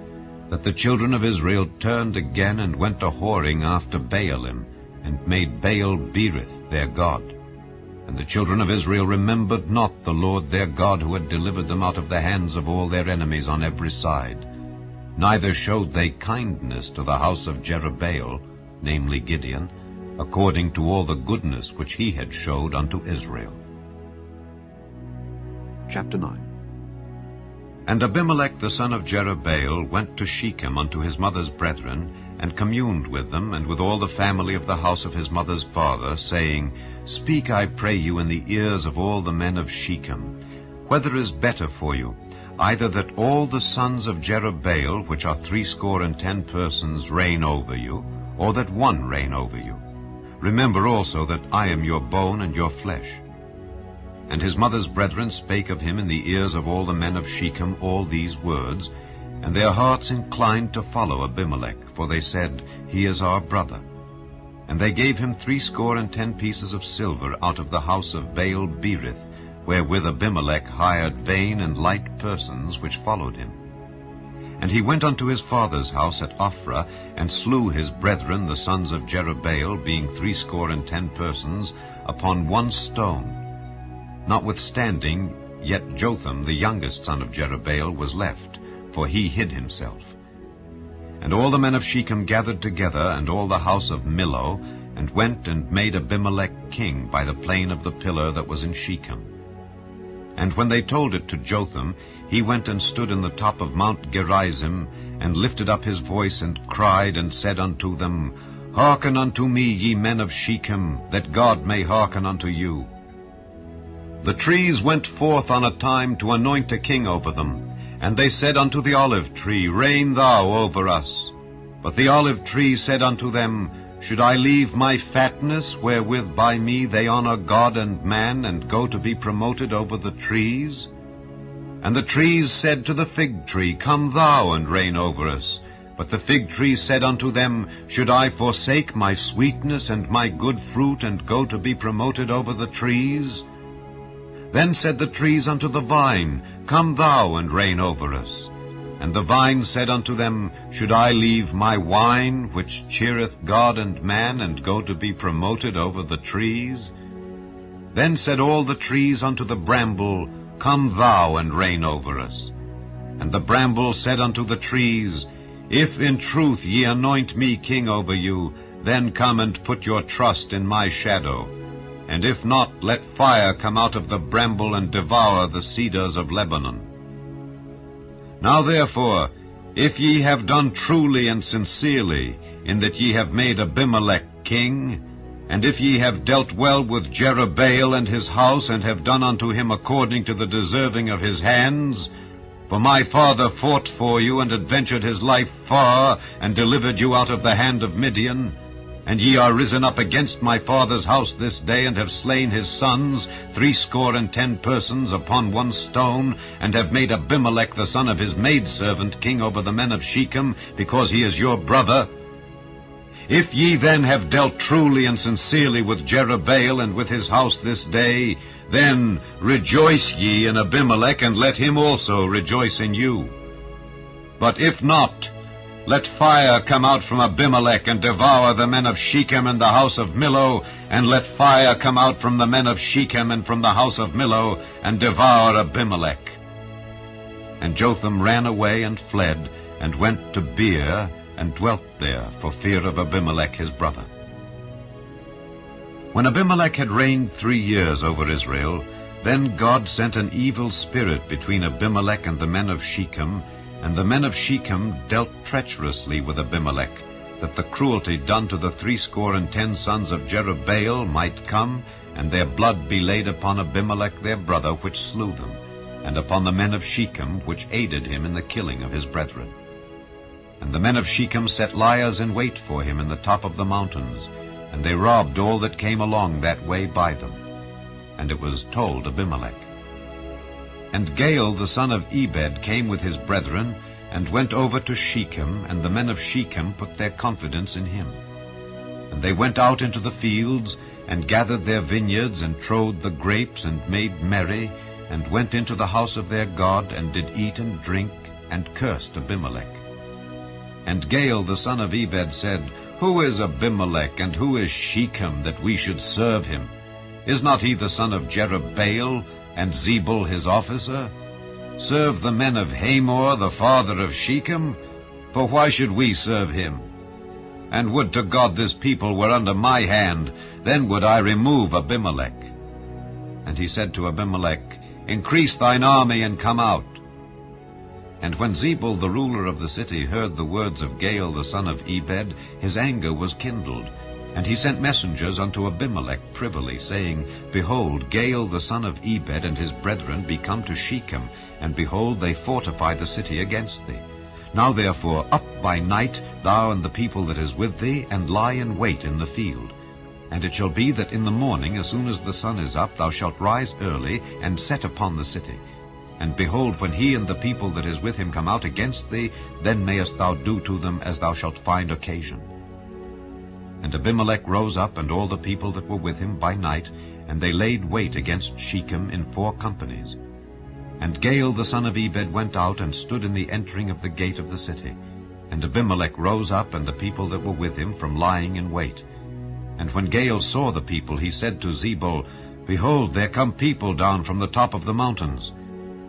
that the children of Israel turned again and went a-whoring after Baalim, and made Baal-berith their god. And the children of Israel remembered not the Lord their God, who had delivered them out of the hands of all their enemies on every side. Neither showed they kindness to the house of Jerubbaal, namely Gideon, according to all the goodness which he had showed unto Israel. Chapter 9. And Abimelech the son of Jerubbaal went to Shechem unto his mother's brethren, and communed with them, and with all the family of the house of his mother's father, saying, Speak, I pray you, in the ears of all the men of Shechem, whether is better for you, either that all the sons of Jerubbaal, which are 70 persons, reign over you, or that one reign over you. Remember also that I am your bone and your flesh. And his mother's brethren spake of him in the ears of all the men of Shechem all these words, and their hearts inclined to follow Abimelech, for they said, He is our brother. And they gave him 70 pieces of silver out of the house of Baal-berith, wherewith Abimelech hired vain and light persons which followed him. And he went unto his father's house at Ophrah, and slew his brethren the sons of Jerubbaal, being 70 persons, upon one stone. Notwithstanding, yet Jotham the youngest son of Jerubbaal was left, for he hid himself. And all the men of Shechem gathered together, and all the house of Millo, and went and made Abimelech king by the plain of the pillar that was in Shechem. And when they told it to Jotham, he went and stood in the top of Mount Gerizim, and lifted up his voice, and cried, and said unto them, Hearken unto me, ye men of Shechem, that God may hearken unto you. The trees went forth on a time to anoint a king over them. And they said unto the olive tree, Reign thou over us. But the olive tree said unto them, Should I leave my fatness, wherewith by me they honor God and man, and go to be promoted over the trees? And the trees said to the fig tree, Come thou and reign over us. But the fig tree said unto them, Should I forsake my sweetness and my good fruit, and go to be promoted over the trees? Then said the trees unto the vine, Come thou and reign over us. And the vine said unto them, Should I leave my wine, which cheereth God and man, and go to be promoted over the trees? Then said all the trees unto the bramble, Come thou and reign over us. And the bramble said unto the trees, If in truth ye anoint me king over you, then come and put your trust in my shadow. And if not, let fire come out of the bramble and devour the cedars of Lebanon. Now therefore, if ye have done truly and sincerely, in that ye have made Abimelech king, and if ye have dealt well with Jerubbaal and his house, and have done unto him according to the deserving of his hands, for my father fought for you, and adventured his life far, and delivered you out of the hand of Midian, and ye are risen up against my father's house this day, and have slain his sons, 70 persons upon one stone, and have made Abimelech the son of his maidservant king over the men of Shechem, because he is your brother. If ye then have dealt truly and sincerely with Jerubbaal and with his house this day, then rejoice ye in Abimelech, and let him also rejoice in you. But if not, let fire come out from Abimelech, and devour the men of Shechem and the house of Millo, and let fire come out from the men of Shechem and from the house of Millo, and devour Abimelech. And Jotham ran away and fled, and went to Beer, and dwelt there, for fear of Abimelech his brother. When Abimelech had reigned 3 years over Israel, then God sent an evil spirit between Abimelech and the men of Shechem, and the men of Shechem dealt treacherously with Abimelech, that the cruelty done to the 70 sons of Jerubbaal might come, and their blood be laid upon Abimelech their brother, which slew them, and upon the men of Shechem, which aided him in the killing of his brethren. And the men of Shechem set liers in wait for him in the top of the mountains, and they robbed all that came along that way by them. And it was told Abimelech. And Gaal the son of Ebed came with his brethren, and went over to Shechem, and the men of Shechem put their confidence in him. And they went out into the fields, and gathered their vineyards, and trode the grapes, and made merry, and went into the house of their God, and did eat and drink, and cursed Abimelech. And Gaal the son of Ebed said, Who is Abimelech, and who is Shechem, that we should serve him? Is not he the son of Jerubbaal, and Zebul his officer? Serve the men of Hamor, the father of Shechem? For why should we serve him? And would to God this people were under my hand, then would I remove Abimelech. And he said to Abimelech, Increase thine army, and come out. And when Zebul the ruler of the city heard the words of Gaal the son of Ebed, his anger was kindled. And he sent messengers unto Abimelech privily, saying, Behold, Gaal the son of Ebed and his brethren be come to Shechem, and behold, they fortify the city against thee. Now therefore up by night, thou and the people that is with thee, and lie in wait in the field. And it shall be that in the morning, as soon as the sun is up, thou shalt rise early, and set upon the city. And behold, when he and the people that is with him come out against thee, then mayest thou do to them as thou shalt find occasion. And Abimelech rose up, and all the people that were with him by night, and they laid wait against Shechem in 4 companies. And Gaal the son of Ebed went out, and stood in the entering of the gate of the city. And Abimelech rose up, and the people that were with him, from lying in wait. And when Gaal saw the people, he said to Zebul, Behold, there come people down from the top of the mountains.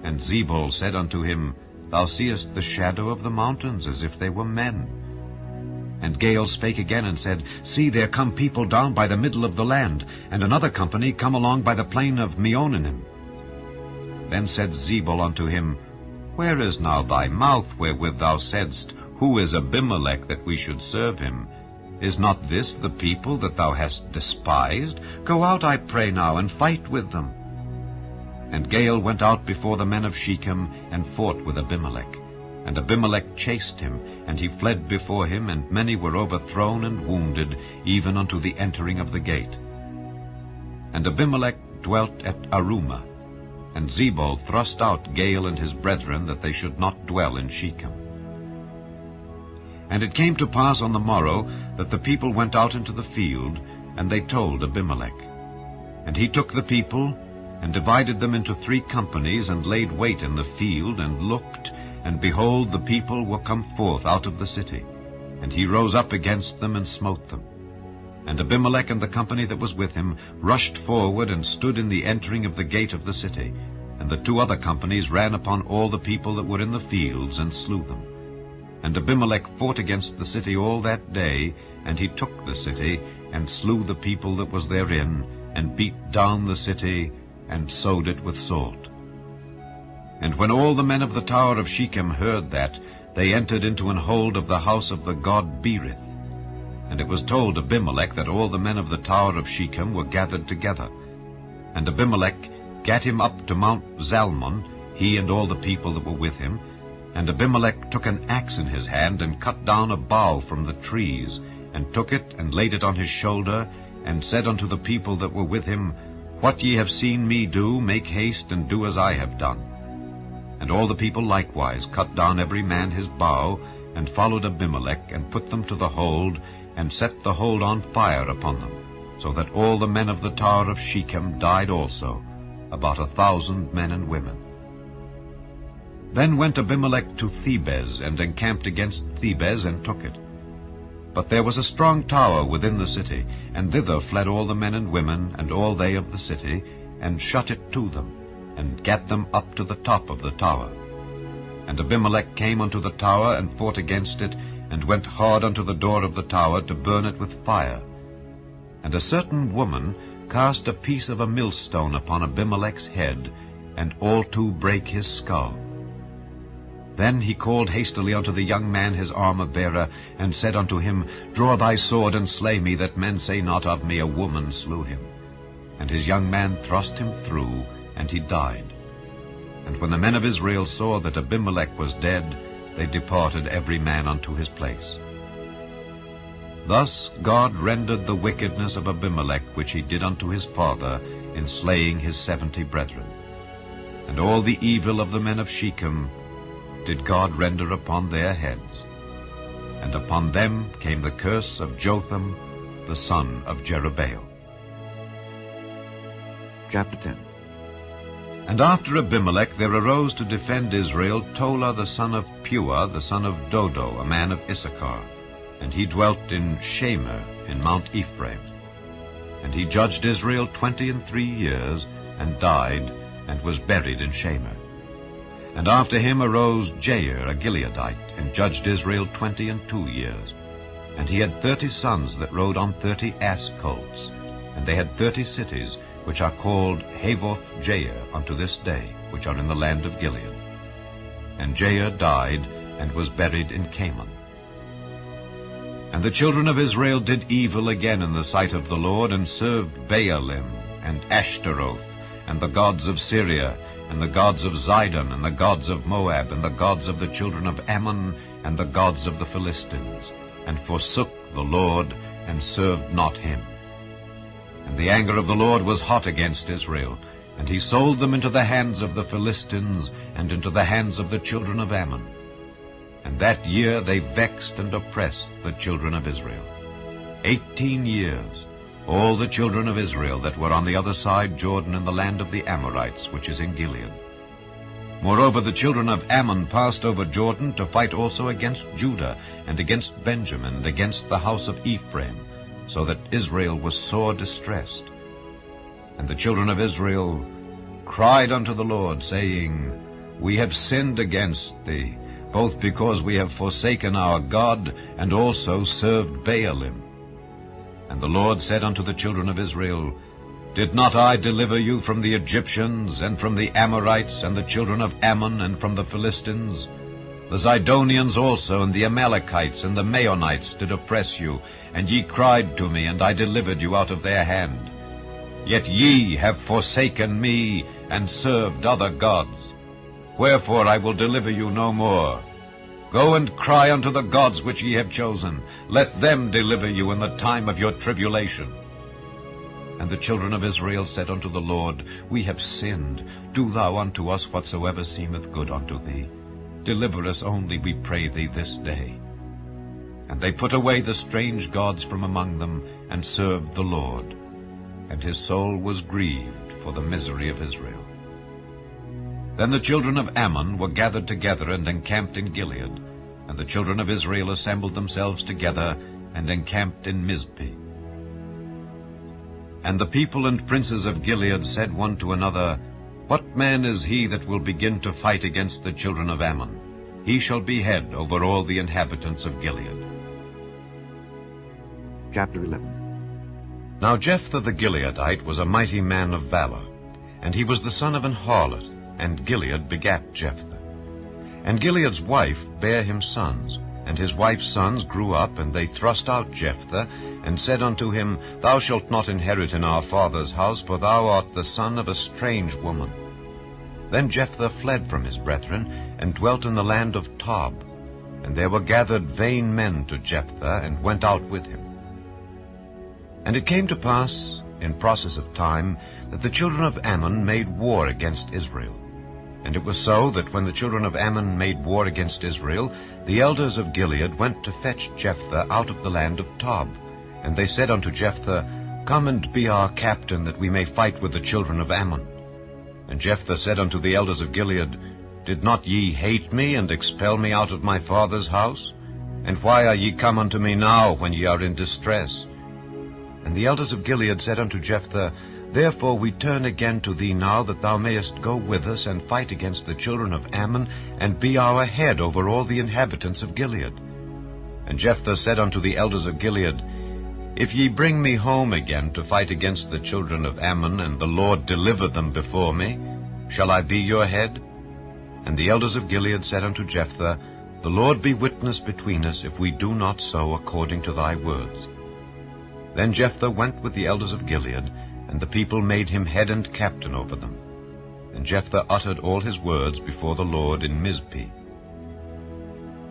And Zebul said unto him, Thou seest the shadow of the mountains, as if they were men. And Gaal spake again, and said, See, there come people down by the middle of the land, and another company come along by the plain of Meonanim. Then said Zebul unto him, Where is now thy mouth, wherewith thou saidst, Who is Abimelech, that we should serve him? Is not this the people that thou hast despised? Go out, I pray now, and fight with them. And Gaal went out before the men of Shechem, and fought with Abimelech. And Abimelech chased him, and he fled before him, and many were overthrown and wounded, even unto the entering of the gate. And Abimelech dwelt at Arumah, and Zebul thrust out Gaal and his brethren, that they should not dwell in Shechem. And it came to pass on the morrow, that the people went out into the field, and they told Abimelech. And he took the people, and divided them into 3 companies, and laid wait in the field, and looked, and behold, the people were come forth out of the city. And he rose up against them, and smote them. And Abimelech and the company that was with him rushed forward, and stood in the entering of the gate of the city. And the 2 other companies ran upon all the people that were in the fields, and slew them. And Abimelech fought against the city all that day, and he took the city, and slew the people that was therein, and beat down the city, and sowed it with salt. And when all the men of the tower of Shechem heard that, they entered into an hold of the house of the god Berith. And it was told Abimelech that all the men of the tower of Shechem were gathered together. And Abimelech gat him up to Mount Zalmon, he and all the people that were with him. And Abimelech took an axe in his hand, and cut down a bough from the trees, and took it, and laid it on his shoulder, and said unto the people that were with him, What ye have seen me do, make haste, and do as I have done. And all the people likewise cut down every man his bough, and followed Abimelech, and put them to the hold, and set the hold on fire upon them, so that all the men of the tower of Shechem died also, about 1,000 men and women. Then went Abimelech to Thebez, and encamped against Thebez, and took it. But there was a strong tower within the city, and thither fled all the men and women, and all they of the city, and shut it to them, and gat them up to the top of the tower. And Abimelech came unto the tower, and fought against it, and went hard unto the door of the tower, to burn it with fire. And a certain woman cast a piece of a millstone upon Abimelech's head, and all 2 brake his skull. Then he called hastily unto the young man his armor-bearer, and said unto him, Draw thy sword, and slay me, that men say not of me, A woman slew him. And his young man thrust him through, and he died. And when the men of Israel saw that Abimelech was dead, they departed every man unto his place. Thus God rendered the wickedness of Abimelech, which he did unto his father, in slaying his 70 brethren. And all the evil of the men of Shechem did God render upon their heads. And upon them came the curse of Jotham, the son of Jerubbaal. Chapter 10. And after Abimelech there arose to defend Israel Tola the son of Puah, the son of Dodo, a man of Issachar. And he dwelt in Shamir, in Mount Ephraim. And he judged Israel 23 years, and died, and was buried in Shamir. And after him arose Jair, a Gileadite, and judged Israel 22 years. And he had 30 sons that rode on 30 ass colts. And they had 30 cities, which are called Havoth Jair unto this day, which are in the land of Gilead. And Jair died, and was buried in Canaan. And the children of Israel did evil again in the sight of the Lord, and served Baalim, and Ashtaroth, and the gods of Syria, and the gods of Zidon, and the gods of Moab, and the gods of the children of Ammon, and the gods of the Philistines, and forsook the Lord, and served not him. And the anger of the Lord was hot against Israel, and he sold them into the hands of the Philistines, and into the hands of the children of Ammon. And that year they vexed and oppressed the children of Israel. 18 years, all the children of Israel that were on the other side Jordan in the land of the Amorites, which is in Gilead. Moreover, the children of Ammon passed over Jordan to fight also against Judah, and against Benjamin, and against the house of Ephraim, so that Israel was sore distressed. And the children of Israel cried unto the Lord, saying, We have sinned against thee, both because we have forsaken our God, and also served Baalim. And the Lord said unto the children of Israel, Did not I deliver you from the Egyptians, and from the Amorites, and the children of Ammon, and from the Philistines? The Zidonians also, and the Amalekites, and the Maonites did oppress you, and ye cried to me, and I delivered you out of their hand. Yet ye have forsaken me, and served other gods. Wherefore I will deliver you no more. Go and cry unto the gods which ye have chosen. Let them deliver you in the time of your tribulation. And the children of Israel said unto the Lord, We have sinned. Do thou unto us whatsoever seemeth good unto thee. Deliver us only, we pray thee, this day. And they put away the strange gods from among them, and served the Lord. And his soul was grieved for the misery of Israel. Then the children of Ammon were gathered together and encamped in Gilead. And the children of Israel assembled themselves together, and encamped in Mizpeh. And the people and princes of Gilead said one to another, What man is he that will begin to fight against the children of Ammon? He shall be head over all the inhabitants of Gilead. Chapter 11. Now Jephthah the Gileadite was a mighty man of valor, and he was the son of an harlot, and Gilead begat Jephthah. And Gilead's wife bare him sons, and his wife's sons grew up, and they thrust out Jephthah, and said unto him, Thou shalt not inherit in our father's house, for thou art the son of a strange woman. Then Jephthah fled from his brethren, and dwelt in the land of Tob. And there were gathered vain men to Jephthah, and went out with him. And it came to pass, in process of time, that the children of Ammon made war against Israel. And it was so that when the children of Ammon made war against Israel, the elders of Gilead went to fetch Jephthah out of the land of Tob. And they said unto Jephthah, Come and be our captain, that we may fight with the children of Ammon. And Jephthah said unto the elders of Gilead, Did not ye hate me, and expel me out of my father's house? And why are ye come unto me now, when ye are in distress? And the elders of Gilead said unto Jephthah, Therefore we turn again to thee now, that thou mayest go with us, and fight against the children of Ammon, and be our head over all the inhabitants of Gilead. And Jephthah said unto the elders of Gilead, If ye bring me home again to fight against the children of Ammon, and the Lord deliver them before me, shall I be your head? And the elders of Gilead said unto Jephthah, The Lord be witness between us, if we do not so according to thy words. Then Jephthah went with the elders of Gilead, and the people made him head and captain over them. And Jephthah uttered all his words before the Lord in Mizpeh.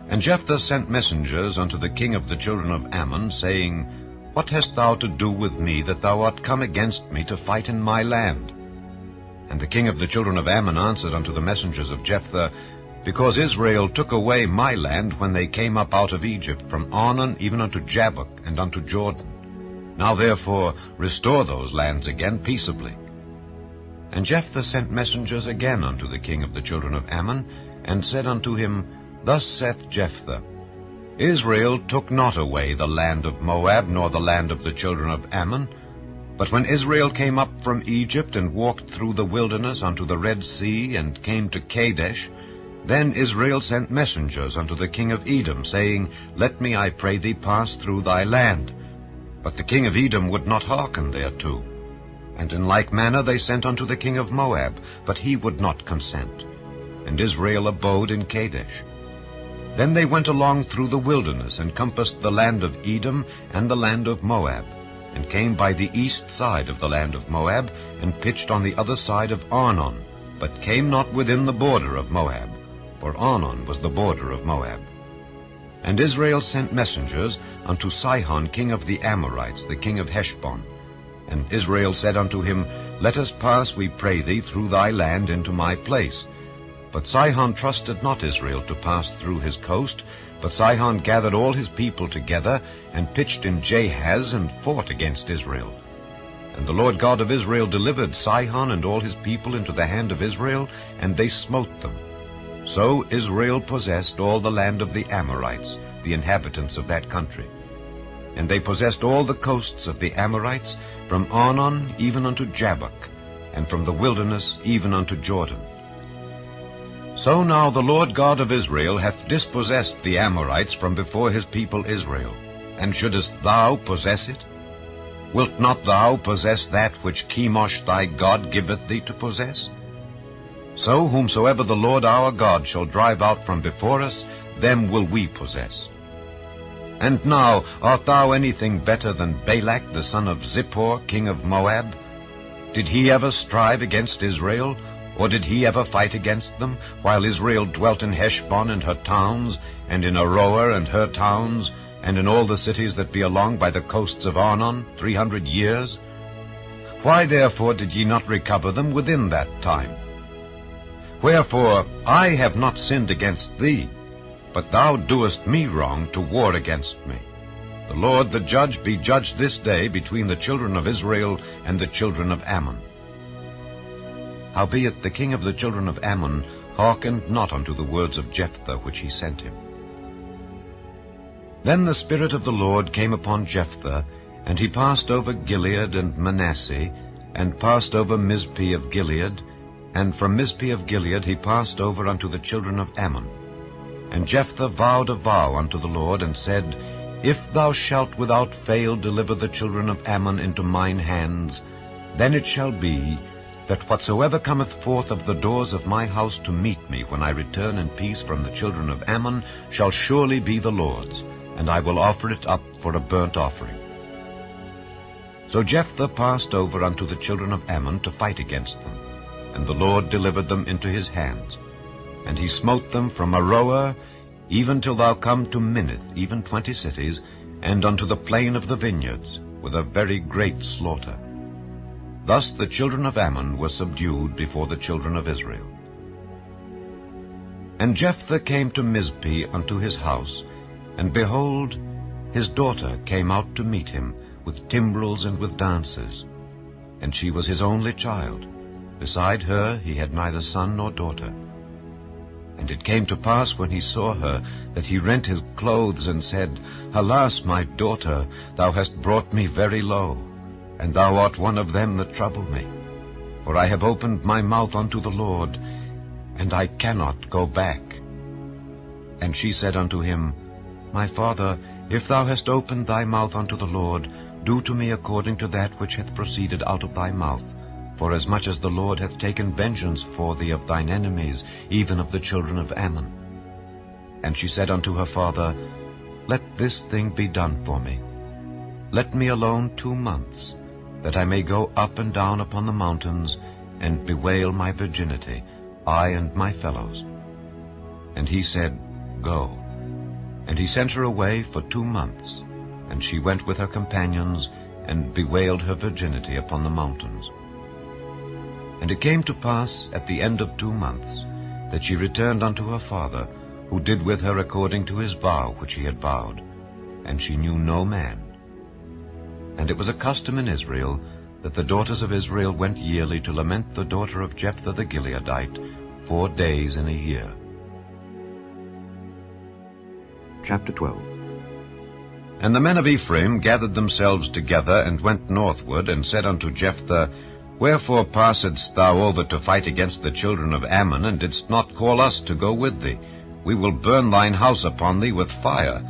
And Jephthah sent messengers unto the king of the children of Ammon, saying, What hast thou to do with me, that thou art come against me to fight in my land? And the king of the children of Ammon answered unto the messengers of Jephthah, Because Israel took away my land when they came up out of Egypt, from Arnon even unto Jabbok, and unto Jordan. Now therefore restore those lands again peaceably. And Jephthah sent messengers again unto the king of the children of Ammon, and said unto him, Thus saith Jephthah, Israel took not away the land of Moab, nor the land of the children of Ammon. But when Israel came up from Egypt, and walked through the wilderness unto the Red Sea, and came to Kadesh, then Israel sent messengers unto the king of Edom, saying, Let me, I pray thee, pass through thy land. But the king of Edom would not hearken thereto. And in like manner they sent unto the king of Moab, but he would not consent. And Israel abode in Kadesh. Then they went along through the wilderness, and compassed the land of Edom and the land of Moab, and came by the east side of the land of Moab, and pitched on the other side of Arnon, but came not within the border of Moab, for Arnon was the border of Moab. And Israel sent messengers unto Sihon king of the Amorites, the king of Heshbon. And Israel said unto him, Let us pass, we pray thee, through thy land into my place. But Sihon trusted not Israel to pass through his coast, but Sihon gathered all his people together, and pitched in Jahaz, and fought against Israel. And the Lord God of Israel delivered Sihon and all his people into the hand of Israel, and they smote them. So Israel possessed all the land of the Amorites, the inhabitants of that country. And they possessed all the coasts of the Amorites, from Arnon even unto Jabbok, and from the wilderness even unto Jordan. So now the Lord God of Israel hath dispossessed the Amorites from before his people Israel. And shouldest thou possess it? Wilt not thou possess that which Chemosh thy God giveth thee to possess? So whomsoever the Lord our God shall drive out from before us, them will we possess. And now art thou anything better than Balak the son of Zippor, king of Moab? Did he ever strive against Israel? Or did he ever fight against them, while Israel dwelt in Heshbon and her towns, and in Aroer and her towns, and in all the cities that be along by the coasts of Arnon, 300 years? Why therefore did ye not recover them within that time? Wherefore I have not sinned against thee, but thou doest me wrong to war against me. The Lord the judge be judged this day between the children of Israel and the children of Ammon. Howbeit the king of the children of Ammon hearkened not unto the words of Jephthah which he sent him. Then the Spirit of the Lord came upon Jephthah, and he passed over Gilead and Manasseh, and passed over Mizpeh of Gilead, and from Mizpeh of Gilead he passed over unto the children of Ammon. And Jephthah vowed a vow unto the Lord, and said, If thou shalt without fail deliver the children of Ammon into mine hands, then it shall be, that whatsoever cometh forth of the doors of my house to meet me when I return in peace from the children of Ammon shall surely be the Lord's, and I will offer it up for a burnt offering. So Jephthah passed over unto the children of Ammon to fight against them, and the Lord delivered them into his hands. And he smote them from Aroer even till thou come to Minnith, even 20 cities, and unto the plain of the vineyards, with a very great slaughter. Thus the children of Ammon were subdued before the children of Israel. And Jephthah came to Mizpeh unto his house, and behold, his daughter came out to meet him, with timbrels and with dances. And she was his only child. Beside her he had neither son nor daughter. And it came to pass, when he saw her, that he rent his clothes, and said, Alas, my daughter, thou hast brought me very low, and thou art one of them that trouble me. For I have opened my mouth unto the Lord, and I cannot go back. And she said unto him, My father, if thou hast opened thy mouth unto the Lord, do to me according to that which hath proceeded out of thy mouth, forasmuch as the Lord hath taken vengeance for thee of thine enemies, even of the children of Ammon. And she said unto her father, Let this thing be done for me. Let me alone 2 months, that I may go up and down upon the mountains, and bewail my virginity, I and my fellows. And he said, Go. And he sent her away for 2 months, and she went with her companions, and bewailed her virginity upon the mountains. And it came to pass at the end of 2 months, that she returned unto her father, who did with her according to his vow which he had vowed, and she knew no man. And it was a custom in Israel, that the daughters of Israel went yearly to lament the daughter of Jephthah the Gileadite 4 days in a year. Chapter 12. And the men of Ephraim gathered themselves together, and went northward, and said unto Jephthah, Wherefore passedst thou over to fight against the children of Ammon, and didst not call us to go with thee? We will burn thine house upon thee with fire.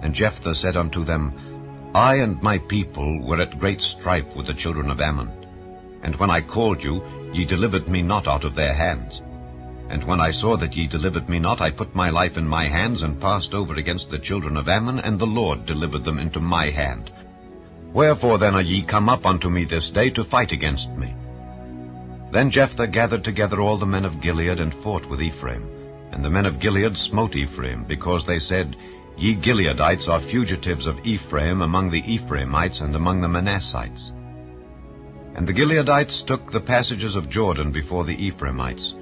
And Jephthah said unto them, I and my people were at great strife with the children of Ammon. And when I called you, ye delivered me not out of their hands. And when I saw that ye delivered me not, I put my life in my hands, and passed over against the children of Ammon, and the Lord delivered them into my hand. Wherefore then are ye come up unto me this day to fight against me? Then Jephthah gathered together all the men of Gilead, and fought with Ephraim. And the men of Gilead smote Ephraim, because they said, Ye Gileadites are fugitives of Ephraim among the Ephraimites and among the Manassites. And the Gileadites took the passages of Jordan before the Ephraimites.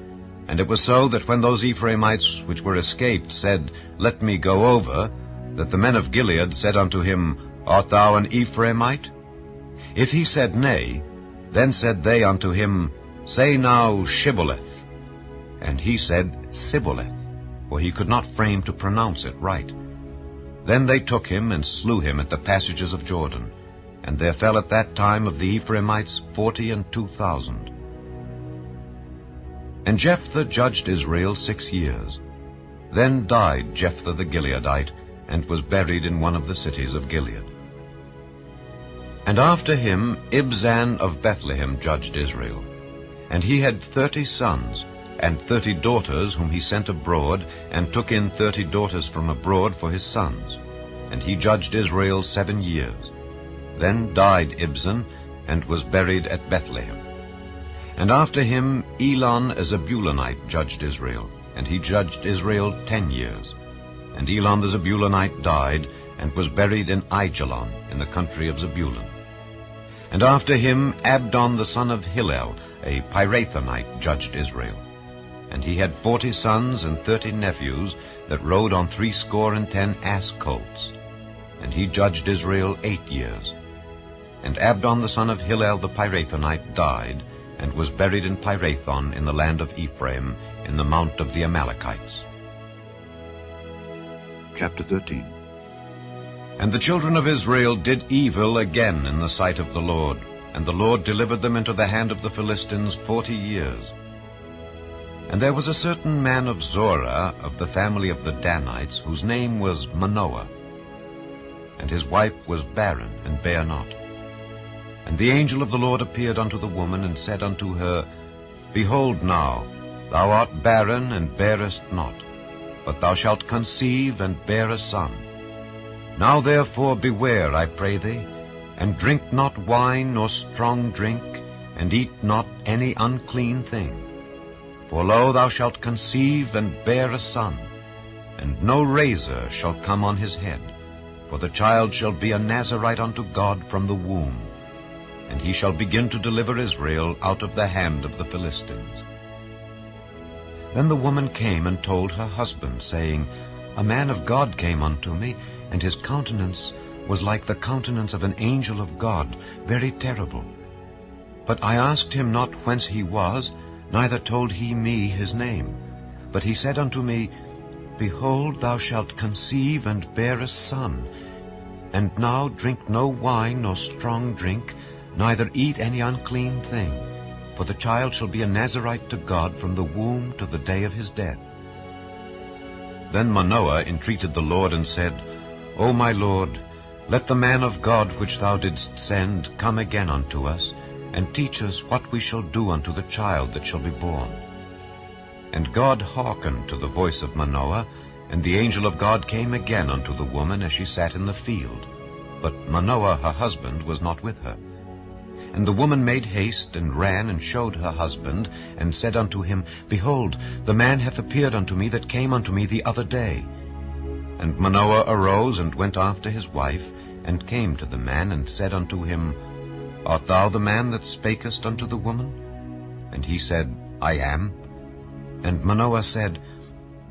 And it was so that when those Ephraimites which were escaped said, Let me go over, that the men of Gilead said unto him, Art thou an Ephraimite? If he said Nay, then said they unto him, Say now Shibboleth. And he said Sibboleth, for he could not frame to pronounce it right. Then they took him, and slew him at the passages of Jordan. And there fell at that time of the Ephraimites 42,000. And Jephthah judged Israel 6 years. Then died Jephthah the Gileadite, and was buried in one of the cities of Gilead. And after him Ibzan of Bethlehem judged Israel. And he had 30 sons, and 30 daughters whom he sent abroad, and took in 30 daughters from abroad for his sons. And he judged Israel 7 years. Then died Ibzan, and was buried at Bethlehem. And after him Elon a Zebulunite judged Israel, and he judged Israel 10 years. And Elon the Zebulunite died, and was buried in Aijalon, in the country of Zebulun. And after him Abdon the son of Hillel, a Pirathonite, judged Israel. And he had 40 sons and 30 nephews, that rode on 70 ass colts. And he judged Israel 8 years. And Abdon the son of Hillel the Pirathonite died, and was buried in Pirathon in the land of Ephraim, in the mount of the Amalekites. Chapter 13. And the children of Israel did evil again in the sight of the Lord, and the Lord delivered them into the hand of the Philistines 40 years. And there was a certain man of Zorah, of the family of the Danites, whose name was Manoah. And his wife was barren, and bare not. And the angel of the Lord appeared unto the woman, and said unto her, Behold now, thou art barren, and bearest not, but thou shalt conceive, and bear a son. Now therefore beware, I pray thee, and drink not wine nor strong drink, and eat not any unclean thing. For lo, thou shalt conceive, and bear a son, and no razor shall come on his head, for the child shall be a Nazarite unto God from the womb. And he shall begin to deliver Israel out of the hand of the Philistines. Then the woman came and told her husband, saying, A man of God came unto me, and his countenance was like the countenance of an angel of God, very terrible. But I asked him not whence he was, neither told he me his name. But he said unto me, Behold, thou shalt conceive, and bear a son. And now drink no wine nor strong drink, neither eat any unclean thing, for the child shall be a Nazarite to God from the womb to the day of his death. Then Manoah entreated the Lord, and said, O my Lord, let the man of God which thou didst send come again unto us, and teach us what we shall do unto the child that shall be born. And God hearkened to the voice of Manoah, and the angel of God came again unto the woman as she sat in the field. But Manoah her husband was not with her. And the woman made haste, and ran, and showed her husband, and said unto him, Behold, the man hath appeared unto me that came unto me the other day. And Manoah arose, and went after his wife, and came to the man, and said unto him, Art thou the man that spakest unto the woman? And he said, I am. And Manoah said,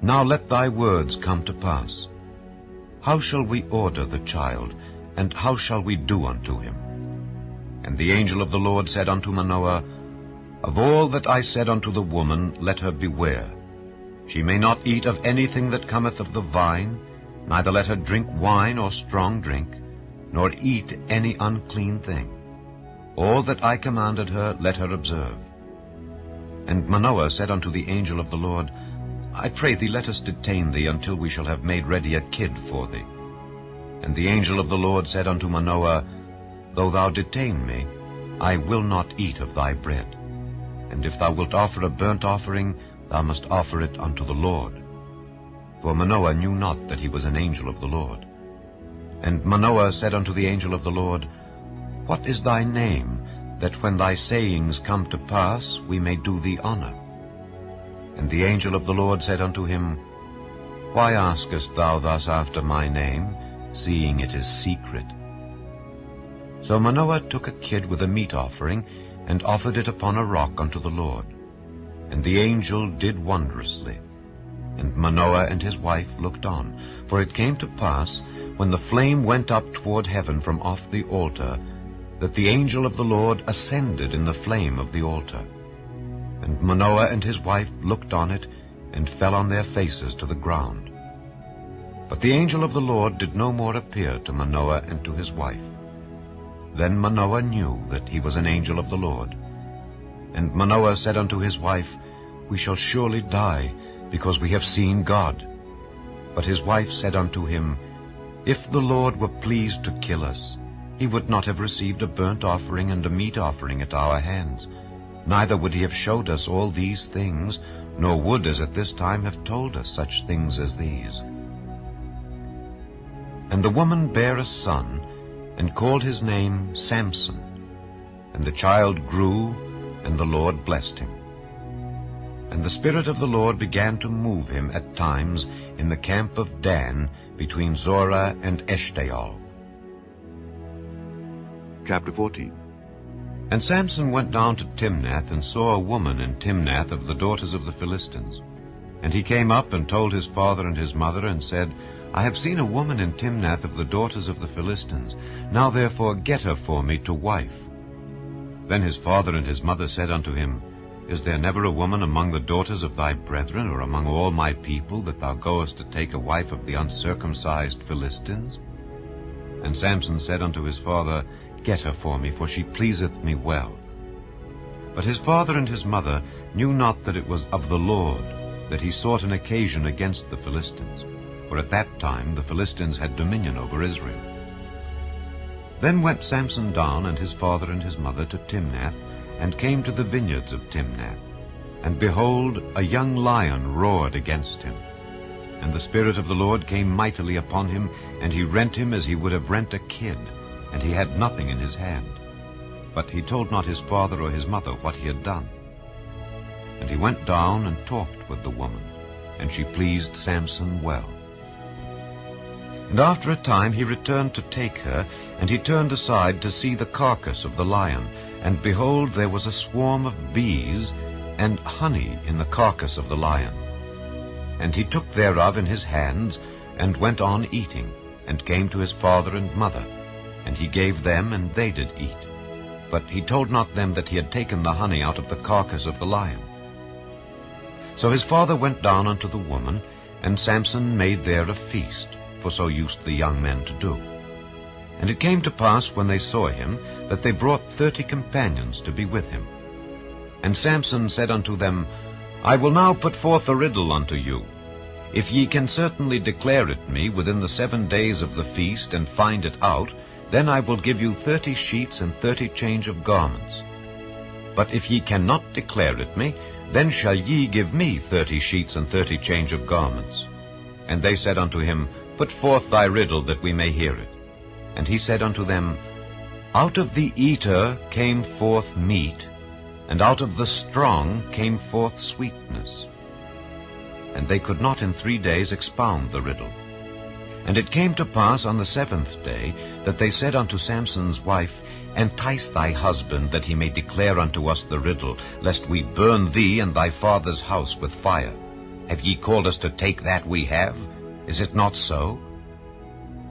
Now let thy words come to pass. How shall we order the child, and how shall we do unto him? And the angel of the Lord said unto Manoah, Of all that I said unto the woman, let her beware. She may not eat of anything that cometh of the vine, neither let her drink wine or strong drink, nor eat any unclean thing. All that I commanded her, let her observe. And Manoah said unto the angel of the Lord, I pray thee, let us detain thee until we shall have made ready a kid for thee. And the angel of the Lord said unto Manoah, Though thou detain me, I will not eat of thy bread. And if thou wilt offer a burnt offering, thou must offer it unto the Lord. For Manoah knew not that he was an angel of the Lord. And Manoah said unto the angel of the Lord, What is thy name, that when thy sayings come to pass, we may do thee honor? And the angel of the Lord said unto him, Why askest thou thus after my name, seeing it is secret? So Manoah took a kid with a meat offering, and offered it upon a rock unto the Lord. And the angel did wondrously. And Manoah and his wife looked on. For it came to pass, when the flame went up toward heaven from off the altar, that the angel of the Lord ascended in the flame of the altar. And Manoah and his wife looked on it, and fell on their faces to the ground. But the angel of the Lord did no more appear to Manoah and to his wife. Then Manoah knew that he was an angel of the Lord. And Manoah said unto his wife, We shall surely die, because we have seen God. But his wife said unto him, If the Lord were pleased to kill us, he would not have received a burnt offering and a meat offering at our hands, neither would he have showed us all these things, nor would, as at this time, have told us such things as these. And the woman bare a son, and called his name Samson. And the child grew, and the Lord blessed him. And the Spirit of the Lord began to move him at times in the camp of Dan, between Zorah and Eshtaol. Chapter 14. And Samson went down to Timnath, and saw a woman in Timnath of the daughters of the Philistines. And he came up and told his father and his mother, and said, I have seen a woman in Timnath of the daughters of the Philistines. Now therefore get her for me to wife. Then his father and his mother said unto him, Is there never a woman among the daughters of thy brethren, or among all my people, that thou goest to take a wife of the uncircumcised Philistines? And Samson said unto his father, Get her for me, for she pleaseth me well. But his father and his mother knew not that it was of the Lord, that he sought an occasion against the Philistines, for at that time the Philistines had dominion over Israel. Then went Samson down, and his father and his mother, to Timnath, and came to the vineyards of Timnath. And behold, a young lion roared against him. And the Spirit of the Lord came mightily upon him, and he rent him as he would have rent a kid, and he had nothing in his hand. But he told not his father or his mother what he had done. And he went down and talked with the woman, and she pleased Samson well. And after a time he returned to take her, and he turned aside to see the carcass of the lion. And behold, there was a swarm of bees and honey in the carcass of the lion. And he took thereof in his hands, and went on eating, and came to his father and mother. And he gave them, and they did eat. But he told not them that he had taken the honey out of the carcass of the lion. So his father went down unto the woman, and Samson made there a feast, for so used the young men to do. And it came to pass, when they saw him, that they brought 30 companions to be with him. And Samson said unto them, I will now put forth a riddle unto you. If ye can certainly declare it me within the 7 days of the feast, and find it out, then I will give you 30 sheets and 30 change of garments. But if ye cannot declare it me, then shall ye give me 30 sheets and 30 change of garments. And they said unto him, Put forth thy riddle, that we may hear it. And he said unto them, Out of the eater came forth meat, and out of the strong came forth sweetness. And they could not in 3 days expound the riddle. And it came to pass on the 7th day, that they said unto Samson's wife, Entice thy husband, that he may declare unto us the riddle, lest we burn thee and thy father's house with fire. Have ye called us to take that we have? Is it not so?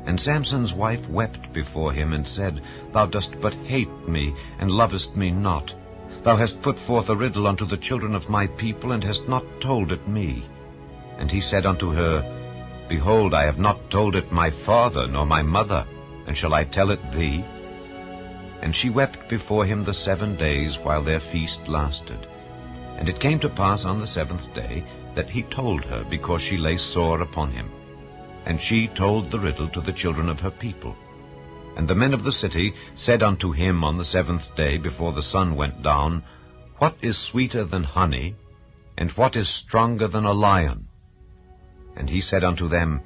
And Samson's wife wept before him, and said, Thou dost but hate me, and lovest me not. Thou hast put forth a riddle unto the children of my people, and hast not told it me. And he said unto her, Behold, I have not told it my father nor my mother, and shall I tell it thee? And she wept before him the 7 days, while their feast lasted. And it came to pass on the 7th day, that he told her, because she lay sore upon him. And she told the riddle to the children of her people. And the men of the city said unto him on the 7th day, before the sun went down, What is sweeter than honey, and what is stronger than a lion? And he said unto them,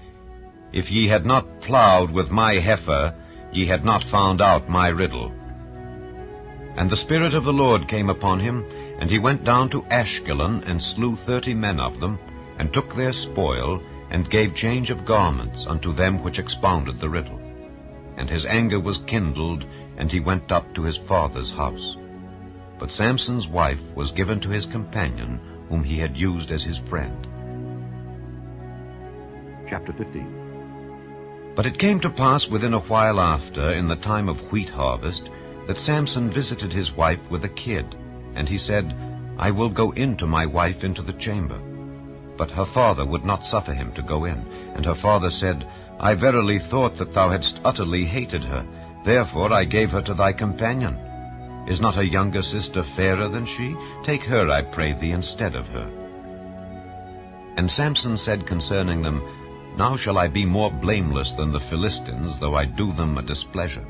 If ye had not plowed with my heifer, ye had not found out my riddle. And the Spirit of the Lord came upon him, and he went down to Ashkelon, and slew 30 men of them, and took their spoil, and gave change of garments unto them which expounded the riddle. And his anger was kindled, and he went up to his father's house. But Samson's wife was given to his companion, whom he had used as his friend. Chapter 15. But it came to pass within a while after, in the time of wheat harvest, that Samson visited his wife with a kid. And he said, I will go in to my wife into the chamber. But her father would not suffer him to go in. And her father said, I verily thought that thou hadst utterly hated her. Therefore I gave her to thy companion. Is not a younger sister fairer than she? Take her, I pray thee, instead of her. And Samson said concerning them, Now shall I be more blameless than the Philistines, though I do them a displeasure.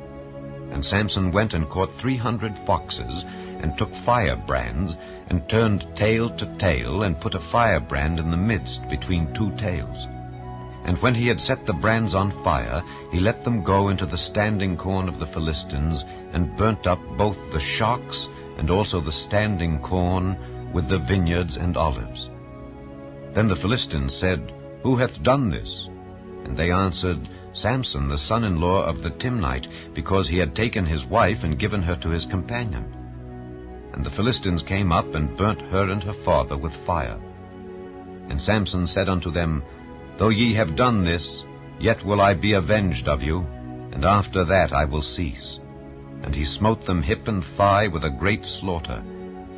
And Samson went and caught 300 foxes, and took firebrands, and turned tail to tail, and put a firebrand in the midst between 2 tails. And when he had set the brands on fire, he let them go into the standing corn of the Philistines, and burnt up both the shocks and also the standing corn with the vineyards and olives. Then the Philistines said, Who hath done this? And they answered, Samson, the son-in-law of the Timnite, because he had taken his wife and given her to his companion. And the Philistines came up and burnt her and her father with fire. And Samson said unto them, Though ye have done this, yet will I be avenged of you, and after that I will cease. And he smote them hip and thigh with a great slaughter.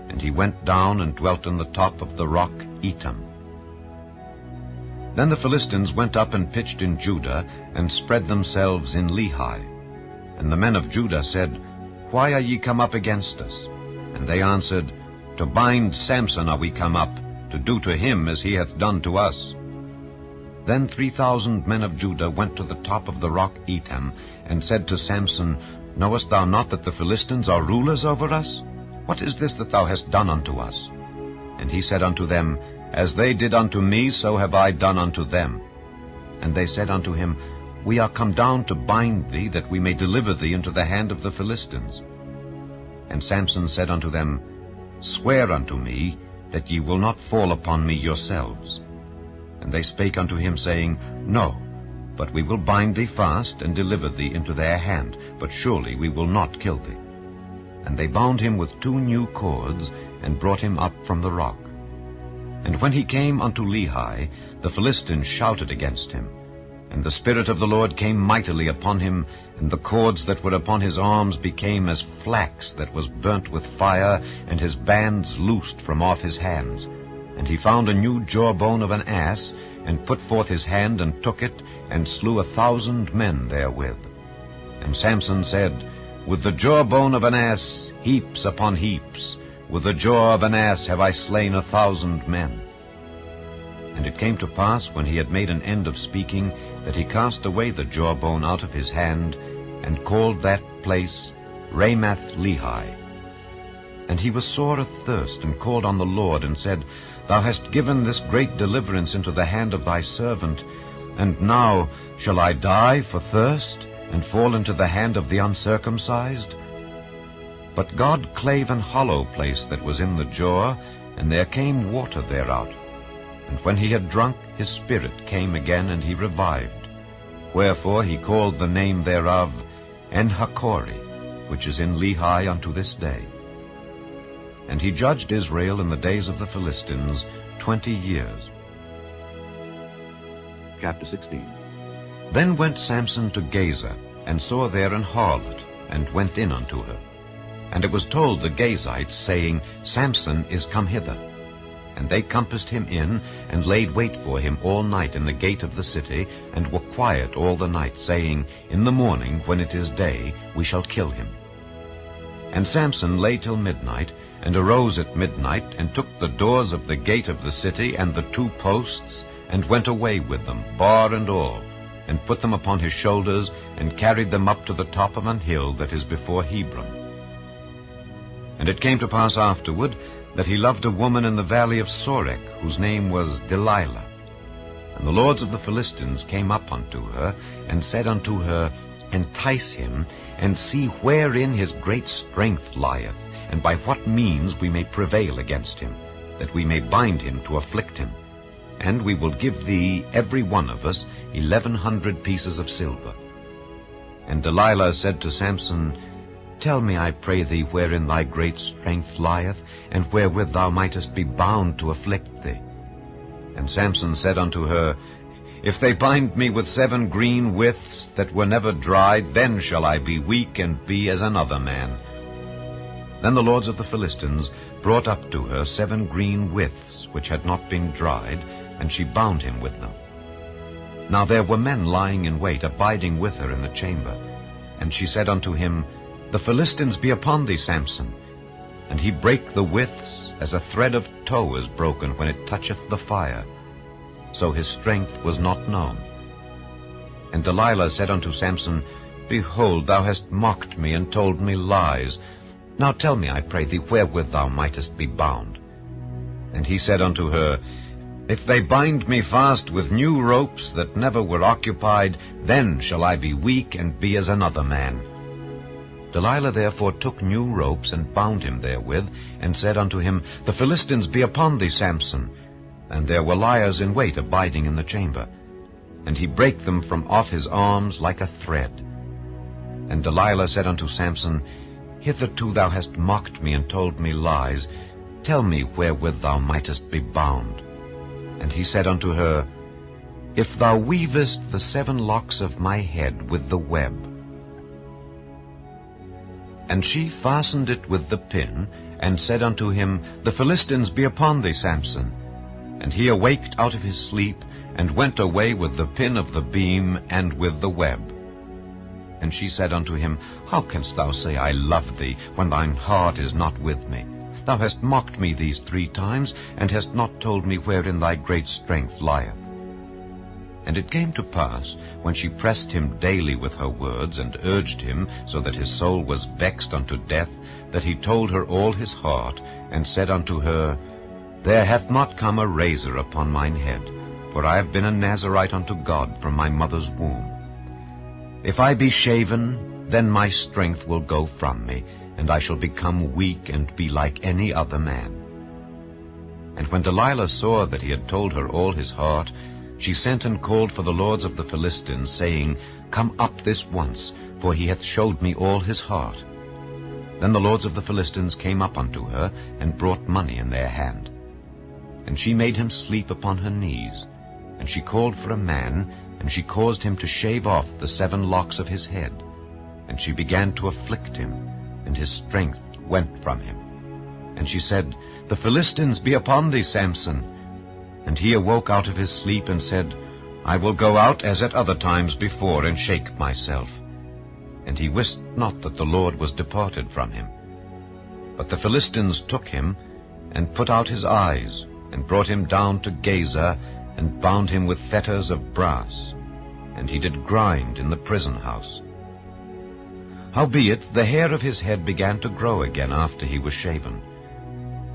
And he went down and dwelt on the top of the rock Etam. Then the Philistines went up and pitched in Judah, and spread themselves in Lehi. And the men of Judah said, Why are ye come up against us? And they answered, To bind Samson are we come up, to do to him as he hath done to us. Then 3,000 men of Judah went to the top of the rock Etam, and said to Samson, Knowest thou not that the Philistines are rulers over us? What is this that thou hast done unto us? And he said unto them, As they did unto me, so have I done unto them. And they said unto him, We are come down to bind thee, that we may deliver thee into the hand of the Philistines. And Samson said unto them, Swear unto me, that ye will not fall upon me yourselves. And they spake unto him, saying, No, but we will bind thee fast, and deliver thee into their hand, but surely we will not kill thee. And they bound him with 2 new cords, and brought him up from the rock. And when he came unto Lehi, the Philistines shouted against him. And the Spirit of the Lord came mightily upon him, and the cords that were upon his arms became as flax that was burnt with fire, and his bands loosed from off his hands. And he found a new jawbone of an ass, and put forth his hand, and took it, and slew 1,000 men therewith. And Samson said, With the jawbone of an ass, heaps upon heaps, with the jaw of an ass have I slain 1,000 men. And it came to pass, when he had made an end of speaking, that he cast away the jawbone out of his hand, and called that place Ramath-Lehi. And he was sore athirst, and called on the Lord, and said, Thou hast given this great deliverance into the hand of thy servant, and now shall I die for thirst, and fall into the hand of the uncircumcised? But God clave an hollow place that was in the jaw, and there came water thereout. And when he had drunk, his spirit came again, and he revived. Wherefore he called the name thereof En-Hakkore, which is in Lehi unto this day. And he judged Israel in the days of the Philistines 20 years. Chapter 16. Then went Samson to Gaza, and saw there an harlot, and went in unto her. And it was told the Gazites, saying, Samson is come hither. And they compassed him in, and laid wait for him all night in the gate of the city, and were quiet all the night, saying, In the morning, when it is day, we shall kill him. And Samson lay till midnight, and arose at midnight, and took the doors of the gate of the city, and the 2 posts, and went away with them, bar and all, and put them upon his shoulders, and carried them up to the top of an hill that is before Hebron. And it came to pass afterward, that he loved a woman in the valley of Sorek, whose name was Delilah. And the lords of the Philistines came up unto her, and said unto her, Entice him, and see wherein his great strength lieth, and by what means we may prevail against him, that we may bind him to afflict him. And we will give thee, every one of us, 1,100 pieces of silver. And Delilah said to Samson, Tell me, I pray thee, wherein thy great strength lieth, and wherewith thou mightest be bound to afflict thee. And Samson said unto her, If they bind me with 7 green withs that were never dried, then shall I be weak, and be as another man. Then the lords of the Philistines brought up to her 7 green withs, which had not been dried, and she bound him with them. Now there were men lying in wait, abiding with her in the chamber. And she said unto him, The Philistines be upon thee, Samson. And he brake the withs, as a thread of tow is broken when it toucheth the fire. So his strength was not known. And Delilah said unto Samson, Behold, thou hast mocked me, and told me lies. Now tell me, I pray thee, wherewith thou mightest be bound. And he said unto her, If they bind me fast with new ropes that never were occupied, then shall I be weak and be as another man. Delilah therefore took new ropes and bound him therewith, and said unto him, The Philistines be upon thee, Samson. And there were liers in wait abiding in the chamber. And he brake them from off his arms like a thread. And Delilah said unto Samson, Hitherto thou hast mocked me and told me lies. Tell me wherewith thou mightest be bound. And he said unto her, If thou weavest the 7 locks of my head with the web. And she fastened it with the pin, and said unto him, The Philistines be upon thee, Samson. And he awaked out of his sleep, and went away with the pin of the beam, and with the web. And she said unto him, How canst thou say, I love thee, when thine heart is not with me? Thou hast mocked me these 3 times, and hast not told me wherein thy great strength lieth. And it came to pass, when she pressed him daily with her words, and urged him, so that his soul was vexed unto death, that he told her all his heart, and said unto her, There hath not come a razor upon mine head, for I have been a Nazarite unto God from my mother's womb. If I be shaven, then my strength will go from me, and I shall become weak and be like any other man. And when Delilah saw that he had told her all his heart, she sent and called for the lords of the Philistines, saying, Come up this once, for he hath showed me all his heart. Then the lords of the Philistines came up unto her, and brought money in their hand. And she made him sleep upon her knees. And she called for a man, and she caused him to shave off the 7 locks of his head. And she began to afflict him, and his strength went from him. And she said, The Philistines be upon thee, Samson. And he awoke out of his sleep, and said, I will go out as at other times before, and shake myself. And he wist not that the Lord was departed from him. But the Philistines took him, and put out his eyes, and brought him down to Gaza, and bound him with fetters of brass. And he did grind in the prison house. Howbeit the hair of his head began to grow again after he was shaven.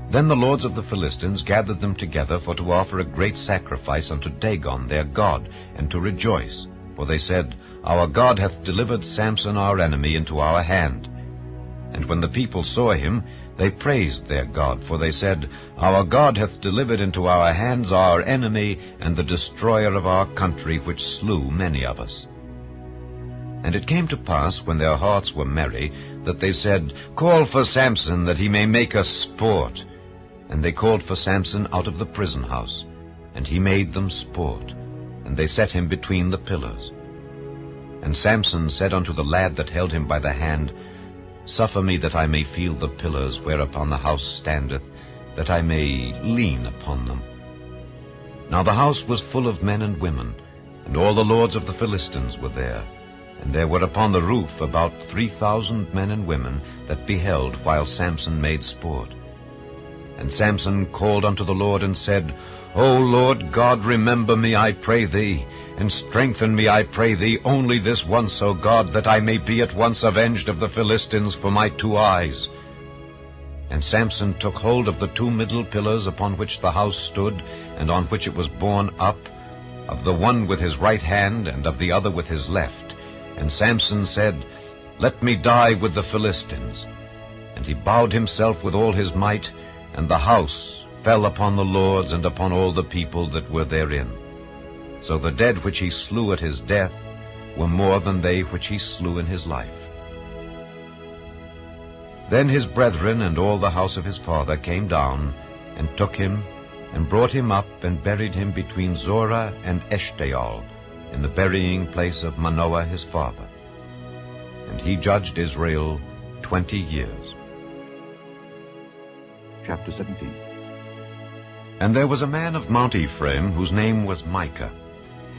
Then the lords of the Philistines gathered them together for to offer a great sacrifice unto Dagon their god, and to rejoice. For they said, Our God hath delivered Samson our enemy into our hand. And when the people saw him, they praised their God, for they said, Our God hath delivered into our hands our enemy, and the destroyer of our country, which slew many of us. And it came to pass, when their hearts were merry, that they said, Call for Samson, that he may make us sport. And they called for Samson out of the prison house, and he made them sport, and they set him between the pillars. And Samson said unto the lad that held him by the hand, Suffer me that I may feel the pillars whereupon the house standeth, that I may lean upon them. Now the house was full of men and women, and all the lords of the Philistines were there. And there were upon the roof about 3,000 men and women that beheld while Samson made sport. And Samson called unto the Lord, and said, O Lord God, remember me, I pray thee, and strengthen me, I pray thee, only this once, O God, that I may be at once avenged of the Philistines for my 2 eyes. And Samson took hold of the 2 middle pillars upon which the house stood, and on which it was borne up, of the one with his right hand, and of the other with his left. And Samson said, Let me die with the Philistines. And he bowed himself with all his might, and the house fell upon the lords and upon all the people that were therein. So the dead which he slew at his death were more than they which he slew in his life. Then his brethren and all the house of his father came down, and took him, and brought him up, and buried him between Zorah and Eshtaol, in the burying place of Manoah his father. And he judged Israel 20 years. Chapter 17. And there was a man of Mount Ephraim, whose name was Micah.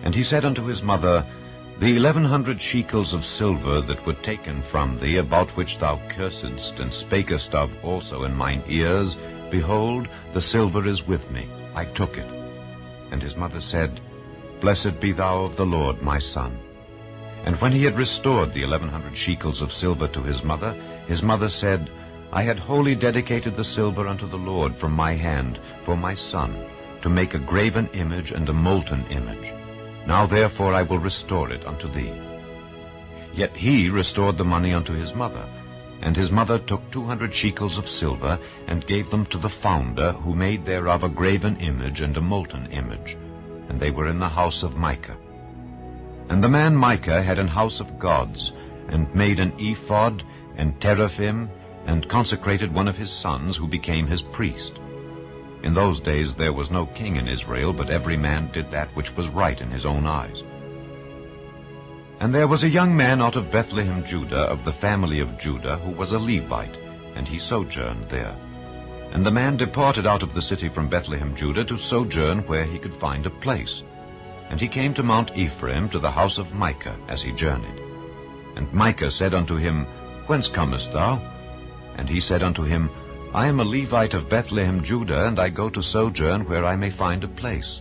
And he said unto his mother, The 1,100 shekels of silver that were taken from thee, about which thou cursedst and spakest of also in mine ears, behold, the silver is with me. I took it. And his mother said, Blessed be thou of the Lord, my son. And when he had restored the 1,100 shekels of silver to his mother said, I had wholly dedicated the silver unto the Lord from my hand for my son, to make a graven image and a molten image. Now therefore I will restore it unto thee. Yet he restored the money unto his mother. And his mother took 200 shekels of silver, and gave them to the founder, who made thereof a graven image and a molten image. And they were in the house of Micah. And the man Micah had an house of gods, and made an ephod, and teraphim, and consecrated one of his sons, who became his priest. In those days there was no king in Israel, but every man did that which was right in his own eyes. And there was a young man out of Bethlehem, Judah, of the family of Judah, who was a Levite, and he sojourned there. And the man departed out of the city from Bethlehem, Judah, to sojourn where he could find a place. And he came to Mount Ephraim, to the house of Micah, as he journeyed. And Micah said unto him, Whence comest thou? And he said unto him, I am a Levite of Bethlehem, Judah, and I go to sojourn where I may find a place.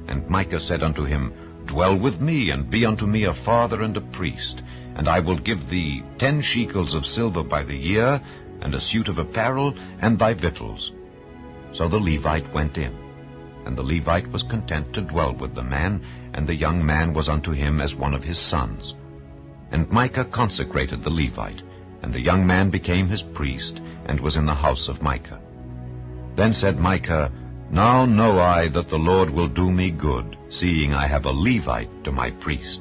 And Micah said unto him, Dwell with me, and be unto me a father and a priest, and I will give thee 10 shekels of silver by the year, and a suit of apparel, and thy victuals. So the Levite went in. And the Levite was content to dwell with the man, and the young man was unto him as one of his sons. And Micah consecrated the Levite, and the young man became his priest, and was in the house of Micah. Then said Micah, Now know I that the Lord will do me good, seeing I have a Levite to my priest.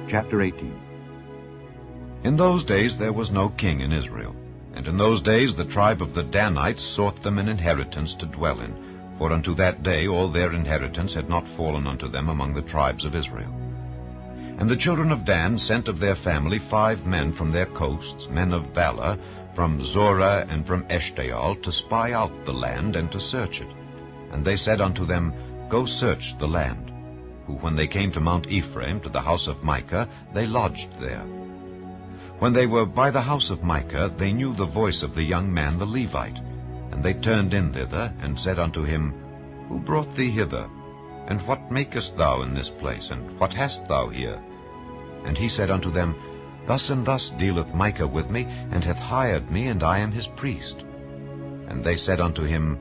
Chapter 18. In those days there was no king in Israel. And in those days the tribe of the Danites sought them an inheritance to dwell in, for unto that day all their inheritance had not fallen unto them among the tribes of Israel. And the children of Dan sent of their family 5 men from their coasts, men of valor, from Zorah and from Eshtaol, to spy out the land and to search it. And they said unto them, Go search the land. Who, when they came to Mount Ephraim, to the house of Micah, they lodged there. When they were by the house of Micah, they knew the voice of the young man the Levite. And they turned in thither, and said unto him, Who brought thee hither? And what makest thou in this place? And what hast thou here? And he said unto them, Thus and thus dealeth Micah with me, and hath hired me, and I am his priest. And they said unto him,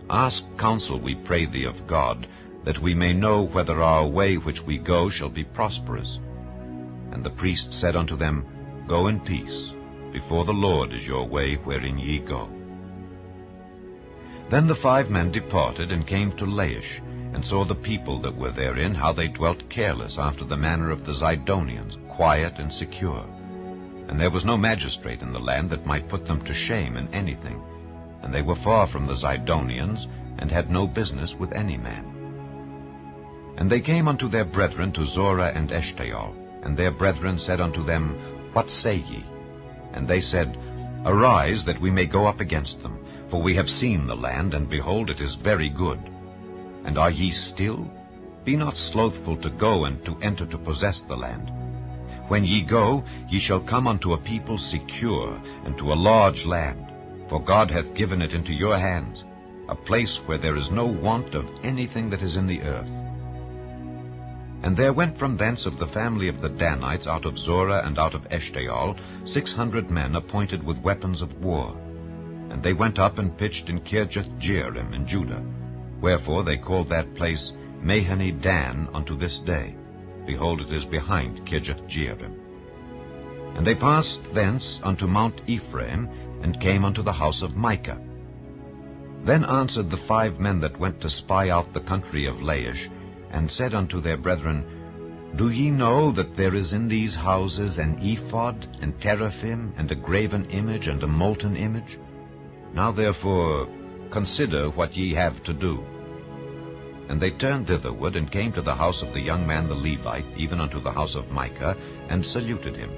Ask counsel, we pray thee, of God, that we may know whether our way which we go shall be prosperous. And the priest said unto them, Go in peace. Before the Lord is your way wherein ye go. Then the 5 men departed, and came to Laish, and saw the people that were therein, how they dwelt careless after the manner of the Zidonians, quiet and secure. And there was no magistrate in the land that might put them to shame in anything. And they were far from the Zidonians, and had no business with any man. And they came unto their brethren to Zorah and Eshtaol. And their brethren said unto them, What say ye? And they said, Arise, that we may go up against them. For we have seen the land, and behold, it is very good. And are ye still? Be not slothful to go and to enter to possess the land. When ye go, ye shall come unto a people secure, and to a large land. For God hath given it into your hands, a place where there is no want of anything that is in the earth. And there went from thence of the family of the Danites out of Zorah and out of Eshtaol 600 men appointed with weapons of war. And they went up and pitched in Kirjath-jearim in Judah. Wherefore they called that place Mahane Dan unto this day. Behold, it is behind Kirjath-jearim. And they passed thence unto Mount Ephraim, and came unto the house of Micah. Then answered the 5 men that went to spy out the country of Laish, and said unto their brethren, Do ye know that there is in these houses an ephod, and teraphim, and a graven image, and a molten image? Now therefore consider what ye have to do. And they turned thitherward, and came to the house of the young man the Levite, even unto the house of Micah, and saluted him.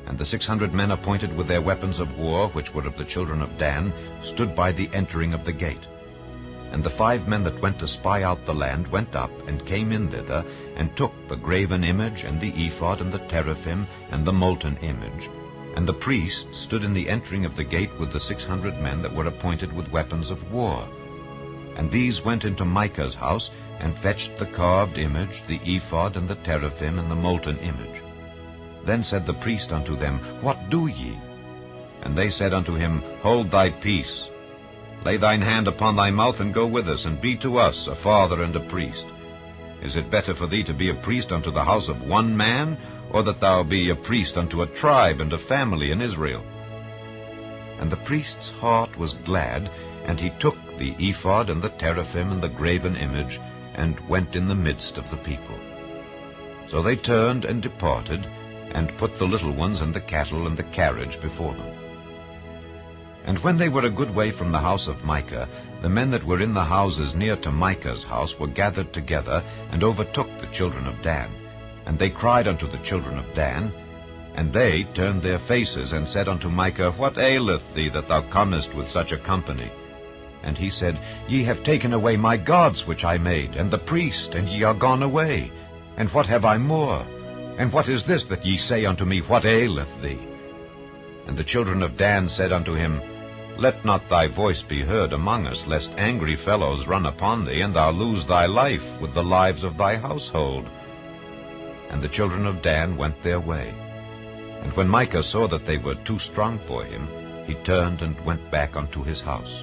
And the 600 men appointed with their weapons of war, which were of the children of Dan, stood by the entering of the gate. And the 5 men that went to spy out the land went up, and came in thither, and took the graven image, and the ephod, and the teraphim, and the molten image. And the priest stood in the entering of the gate with the 600 men that were appointed with weapons of war. And these went into Micah's house, and fetched the carved image, the ephod, and the teraphim, and the molten image. Then said the priest unto them, What do ye? And they said unto him, Hold thy peace. Lay thine hand upon thy mouth, and go with us, and be to us a father and a priest. Is it better for thee to be a priest unto the house of one man, or that thou be a priest unto a tribe and a family in Israel? And the priest's heart was glad, and he took the ephod and the teraphim and the graven image, and went in the midst of the people. So they turned and departed, and put the little ones and the cattle and the carriage before them. And when they were a good way from the house of Micah, the men that were in the houses near to Micah's house were gathered together, and overtook the children of Dan. And they cried unto the children of Dan, and they turned their faces, and said unto Micah, What aileth thee, that thou comest with such a company? And he said, Ye have taken away my gods which I made, and the priest, and ye are gone away. And what have I more? And what is this that ye say unto me, What aileth thee? And the children of Dan said unto him, Let not thy voice be heard among us, lest angry fellows run upon thee, and thou lose thy life with the lives of thy household. And the children of Dan went their way. And when Micah saw that they were too strong for him, he turned and went back unto his house.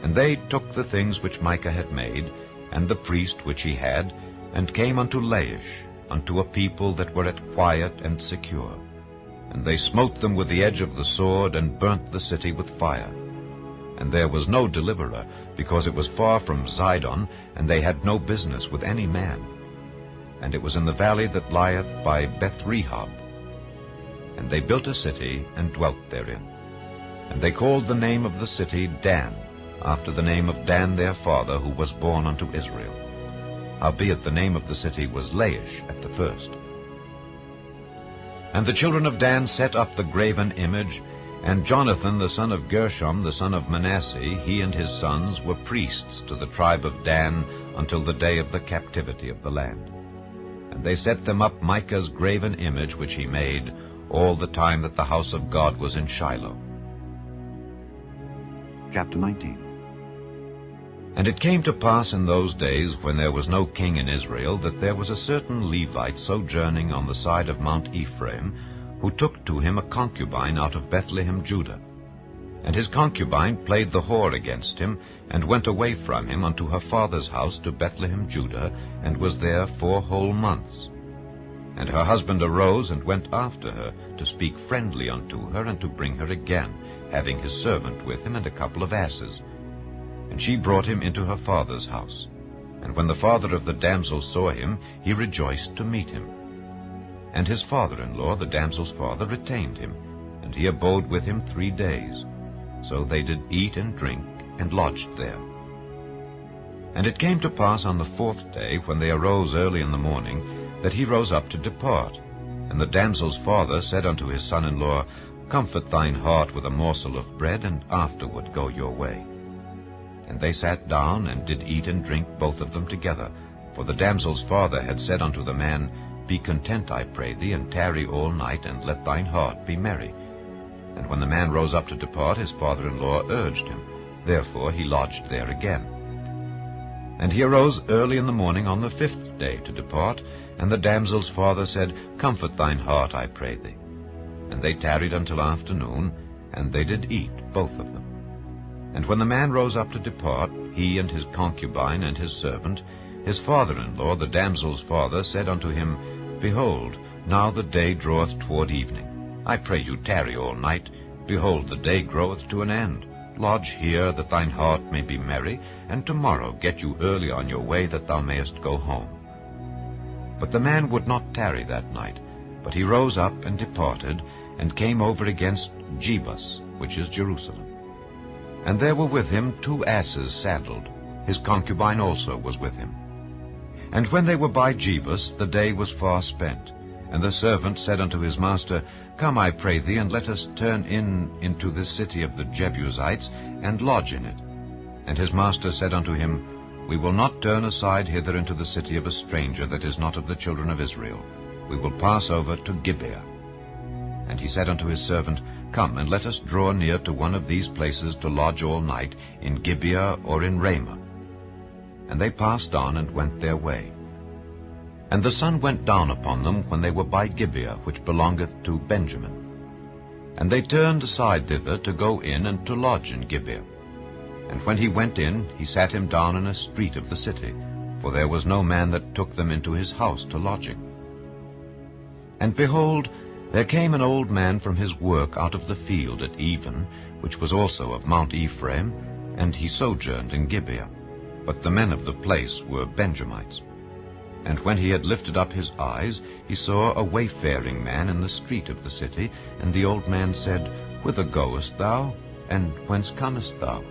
And they took the things which Micah had made, and the priest which he had, and came unto Laish, unto a people that were at quiet and secure. And they smote them with the edge of the sword, and burnt the city with fire. And there was no deliverer, because it was far from Zidon, and they had no business with any man. And it was in the valley that lieth by Beth-rehob. And they built a city, and dwelt therein. And they called the name of the city Dan, after the name of Dan their father, who was born unto Israel. Howbeit the name of the city was Laish at the first. And the children of Dan set up the graven image, and Jonathan the son of Gershom the son of Manasseh, he and his sons, were priests to the tribe of Dan until the day of the captivity of the land. And they set them up Micah's graven image which he made, all the time that the house of God was in Shiloh. Chapter 19. And it came to pass in those days, when there was no king in Israel, that there was a certain Levite sojourning on the side of Mount Ephraim, who took to him a concubine out of Bethlehem, Judah. And his concubine played the whore against him, and went away from him unto her father's house to Bethlehem, Judah, and was there 4 whole months. And her husband arose and went after her, to speak friendly unto her, and to bring her again, having his servant with him and a couple of asses. And she brought him into her father's house. And when the father of the damsel saw him, he rejoiced to meet him. And his father-in-law, the damsel's father, retained him, and he abode with him 3 days. So they did eat and drink, and lodged there. And it came to pass on the 4th day, when they arose early in the morning, that he rose up to depart. And the damsel's father said unto his son-in-law, Comfort thine heart with a morsel of bread, and afterward go your way. And they sat down, and did eat and drink both of them together. For the damsel's father had said unto the man, Be content, I pray thee, and tarry all night, and let thine heart be merry. And when the man rose up to depart, his father-in-law urged him. Therefore he lodged there again. And he arose early in the morning on the 5th day to depart, and the damsel's father said, Comfort thine heart, I pray thee. And they tarried until afternoon, and they did eat, both of them. And when the man rose up to depart, he and his concubine and his servant, his father-in-law, the damsel's father, said unto him, Behold, now the day draweth toward evening. I pray you tarry all night. Behold, the day groweth to an end. Lodge here, that thine heart may be merry, and tomorrow get you early on your way, that thou mayest go home. But the man would not tarry that night, but he rose up and departed, and came over against Jebus, which is Jerusalem. And there were with him 2 asses saddled. His concubine also was with him. And when they were by Jebus, the day was far spent. And the servant said unto his master, Come, I pray thee, and let us turn into this city of the Jebusites, and lodge in it. And his master said unto him, We will not turn aside hither into the city of a stranger that is not of the children of Israel. We will pass over to Gibeah. And he said unto his servant, Come, and let us draw near to one of these places to lodge all night, in Gibeah or in Ramah. And they passed on, and went their way. And the sun went down upon them when they were by Gibeah, which belongeth to Benjamin. And they turned aside thither to go in and to lodge in Gibeah. And when he went in, he sat him down in a street of the city, for there was no man that took them into his house to lodging. And behold, there came an old man from his work out of the field at even, which was also of Mount Ephraim, and he sojourned in Gibeah. But the men of the place were Benjamites. And when he had lifted up his eyes, he saw a wayfaring man in the street of the city. And the old man said, Whither goest thou? And whence comest thou?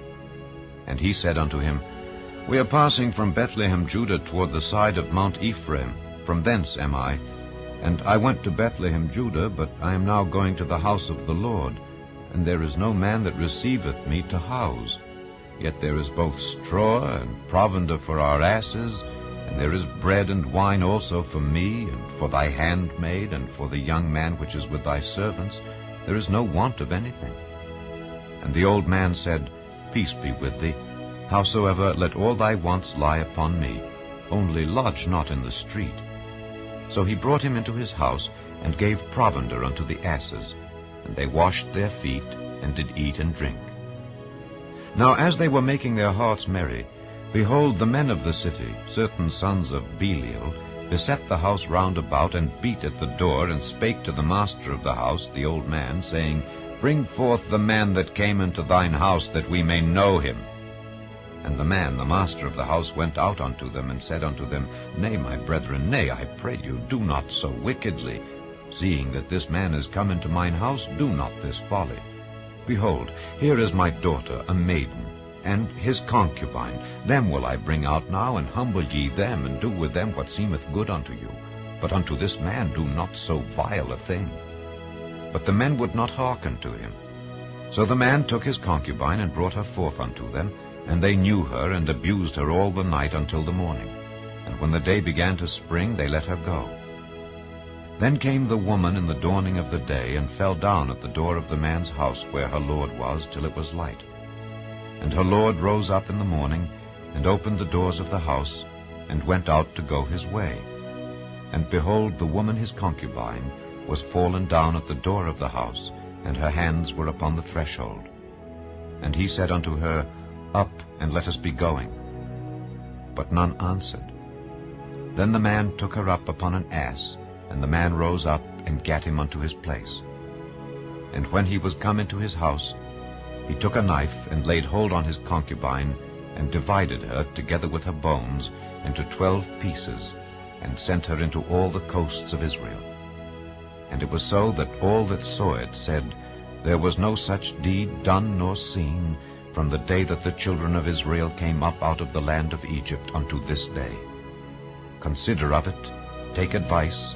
And he said unto him, We are passing from Bethlehem, Judah, toward the side of Mount Ephraim. From thence am I. And I went to Bethlehem, Judah, but I am now going to the house of the Lord. And there is no man that receiveth me to house. Yet there is both straw and provender for our asses, and there is bread and wine also for me, and for thy handmaid, and for the young man which is with thy servants. There is no want of anything. And the old man said, Peace be with thee. Howsoever, let all thy wants lie upon me. Only lodge not in the street. So he brought him into his house, and gave provender unto the asses. And they washed their feet, and did eat and drink. Now as they were making their hearts merry, behold, the men of the city, certain sons of Belial, beset the house round about, and beat at the door, and spake to the master of the house, the old man, saying, Bring forth the man that came into thine house, that we may know him. And the man, the master of the house, went out unto them, and said unto them, Nay, my brethren, nay, I pray you, do not so wickedly. Seeing that this man is come into mine house, do not this folly. Behold, here is my daughter, a maiden, and his concubine. Them will I bring out now, and humble ye them, and do with them what seemeth good unto you. But unto this man do not so vile a thing. But the men would not hearken to him. So the man took his concubine, and brought her forth unto them, and they knew her, and abused her all the night until the morning. And when the day began to spring, they let her go. Then came the woman in the dawning of the day, and fell down at the door of the man's house where her lord was, till it was light. And her lord rose up in the morning, and opened the doors of the house, and went out to go his way. And behold, the woman his concubine was fallen down at the door of the house, and her hands were upon the threshold. And he said unto her, Up, and let us be going. But none answered. Then the man took her up upon an ass, and the man rose up, and gat him unto his place. And when he was come into his house, he took a knife, and laid hold on his concubine, and divided her, together with her bones, into 12 pieces, and sent her into all the coasts of Israel. And it was so that all that saw it said, There was no such deed done nor seen, from the day that the children of Israel came up out of the land of Egypt unto this day. Consider of it, take advice,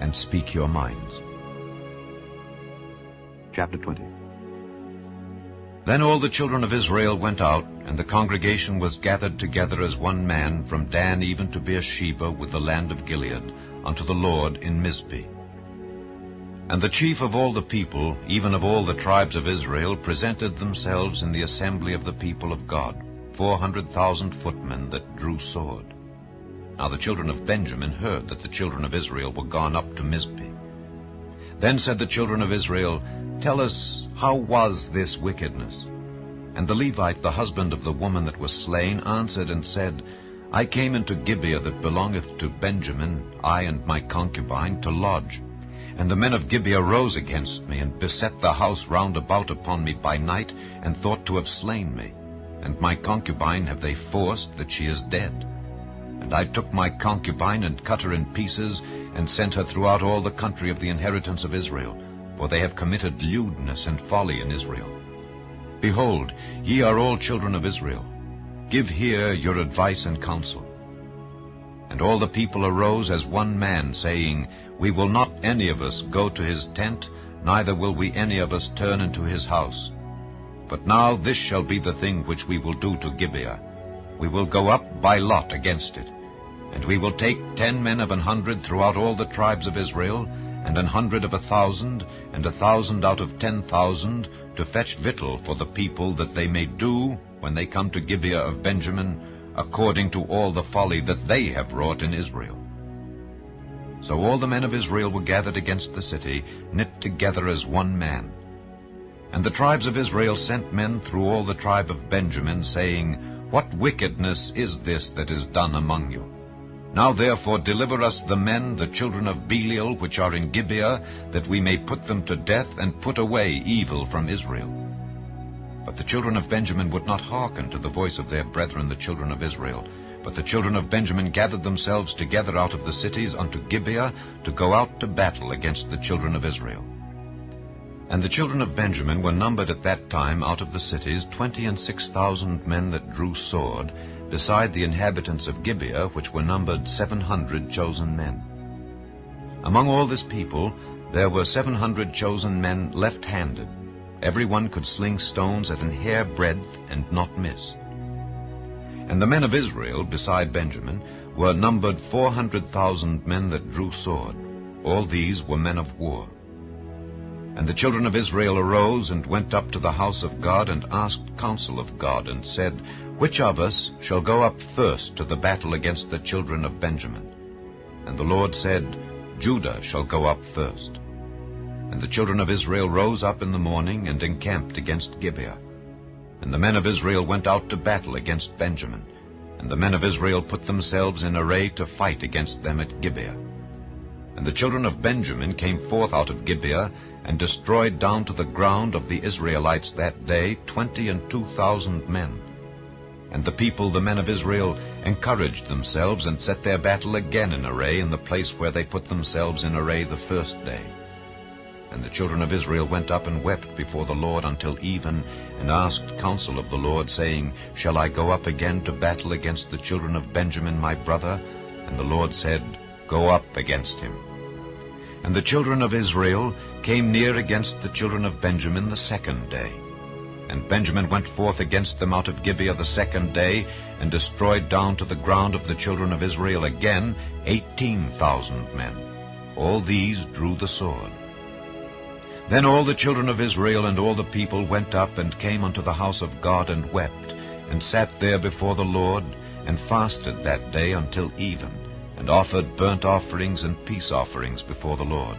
and speak your minds. Chapter 20. Then all the children of Israel went out, and the congregation was gathered together as one man, from Dan even to Beersheba with the land of Gilead, unto the Lord in Mizpeh. And the chief of all the people, even of all the tribes of Israel, presented themselves in the assembly of the people of God, 400,000 footmen that drew sword. Now the children of Benjamin heard that the children of Israel were gone up to Mizpeh. Then said the children of Israel, Tell us, how was this wickedness? And the Levite, the husband of the woman that was slain, answered and said, I came into Gibeah that belongeth to Benjamin, I and my concubine, to lodge. And the men of Gibeah rose against me, and beset the house round about upon me by night, and thought to have slain me. And my concubine have they forced, that she is dead. And I took my concubine, and cut her in pieces, and sent her throughout all the country of the inheritance of Israel, for they have committed lewdness and folly in Israel. Behold, ye are all children of Israel. Give here your advice and counsel. And all the people arose as one man, saying, We will not any of us go to his tent, neither will we any of us turn into his house. But now this shall be the thing which we will do to Gibeah. We will go up by lot against it. And we will take 10 men of 100 throughout all the tribes of Israel, and 100 of 1,000, and 1,000 out of 10,000, to fetch victual for the people, that they may do, when they come to Gibeah of Benjamin, according to all the folly that they have wrought in Israel. So all the men of Israel were gathered against the city, knit together as one man. And the tribes of Israel sent men through all the tribe of Benjamin, saying, What wickedness is this that is done among you? Now therefore deliver us the men, the children of Belial, which are in Gibeah, that we may put them to death, and put away evil from Israel. But the children of Benjamin would not hearken to the voice of their brethren the children of Israel. But the children of Benjamin gathered themselves together out of the cities unto Gibeah, to go out to battle against the children of Israel. And the children of Benjamin were numbered at that time out of the cities 26,000 men that drew sword, beside the inhabitants of Gibeah, which were numbered 700 chosen men. Among all this people there were 700 chosen men left-handed. Every one could sling stones at an hair breadth and not miss. And the men of Israel, beside Benjamin, were numbered 400,000 men that drew sword. All these were men of war. And the children of Israel arose and went up to the house of God, and asked counsel of God, and said, Which of us shall go up first to the battle against the children of Benjamin? And the Lord said, Judah shall go up first. And the children of Israel rose up in the morning, and encamped against Gibeah. And the men of Israel went out to battle against Benjamin. And the men of Israel put themselves in array to fight against them at Gibeah. And the children of Benjamin came forth out of Gibeah, and destroyed down to the ground of the Israelites that day 22,000 men. And the people, the men of Israel, encouraged themselves, and set their battle again in array in the place where they put themselves in array the first day. And the children of Israel went up and wept before the Lord until even, and asked counsel of the Lord, saying, Shall I go up again to battle against the children of Benjamin my brother? And the Lord said, Go up against him. And the children of Israel came near against the children of Benjamin the second day. And Benjamin went forth against them out of Gibeah the second day, and destroyed down to the ground of the children of Israel again 18,000 men. All these drew the sword. Then all the children of Israel and all the people went up and came unto the house of God, and wept, and sat there before the Lord, and fasted that day until even, and offered burnt offerings and peace offerings before the Lord.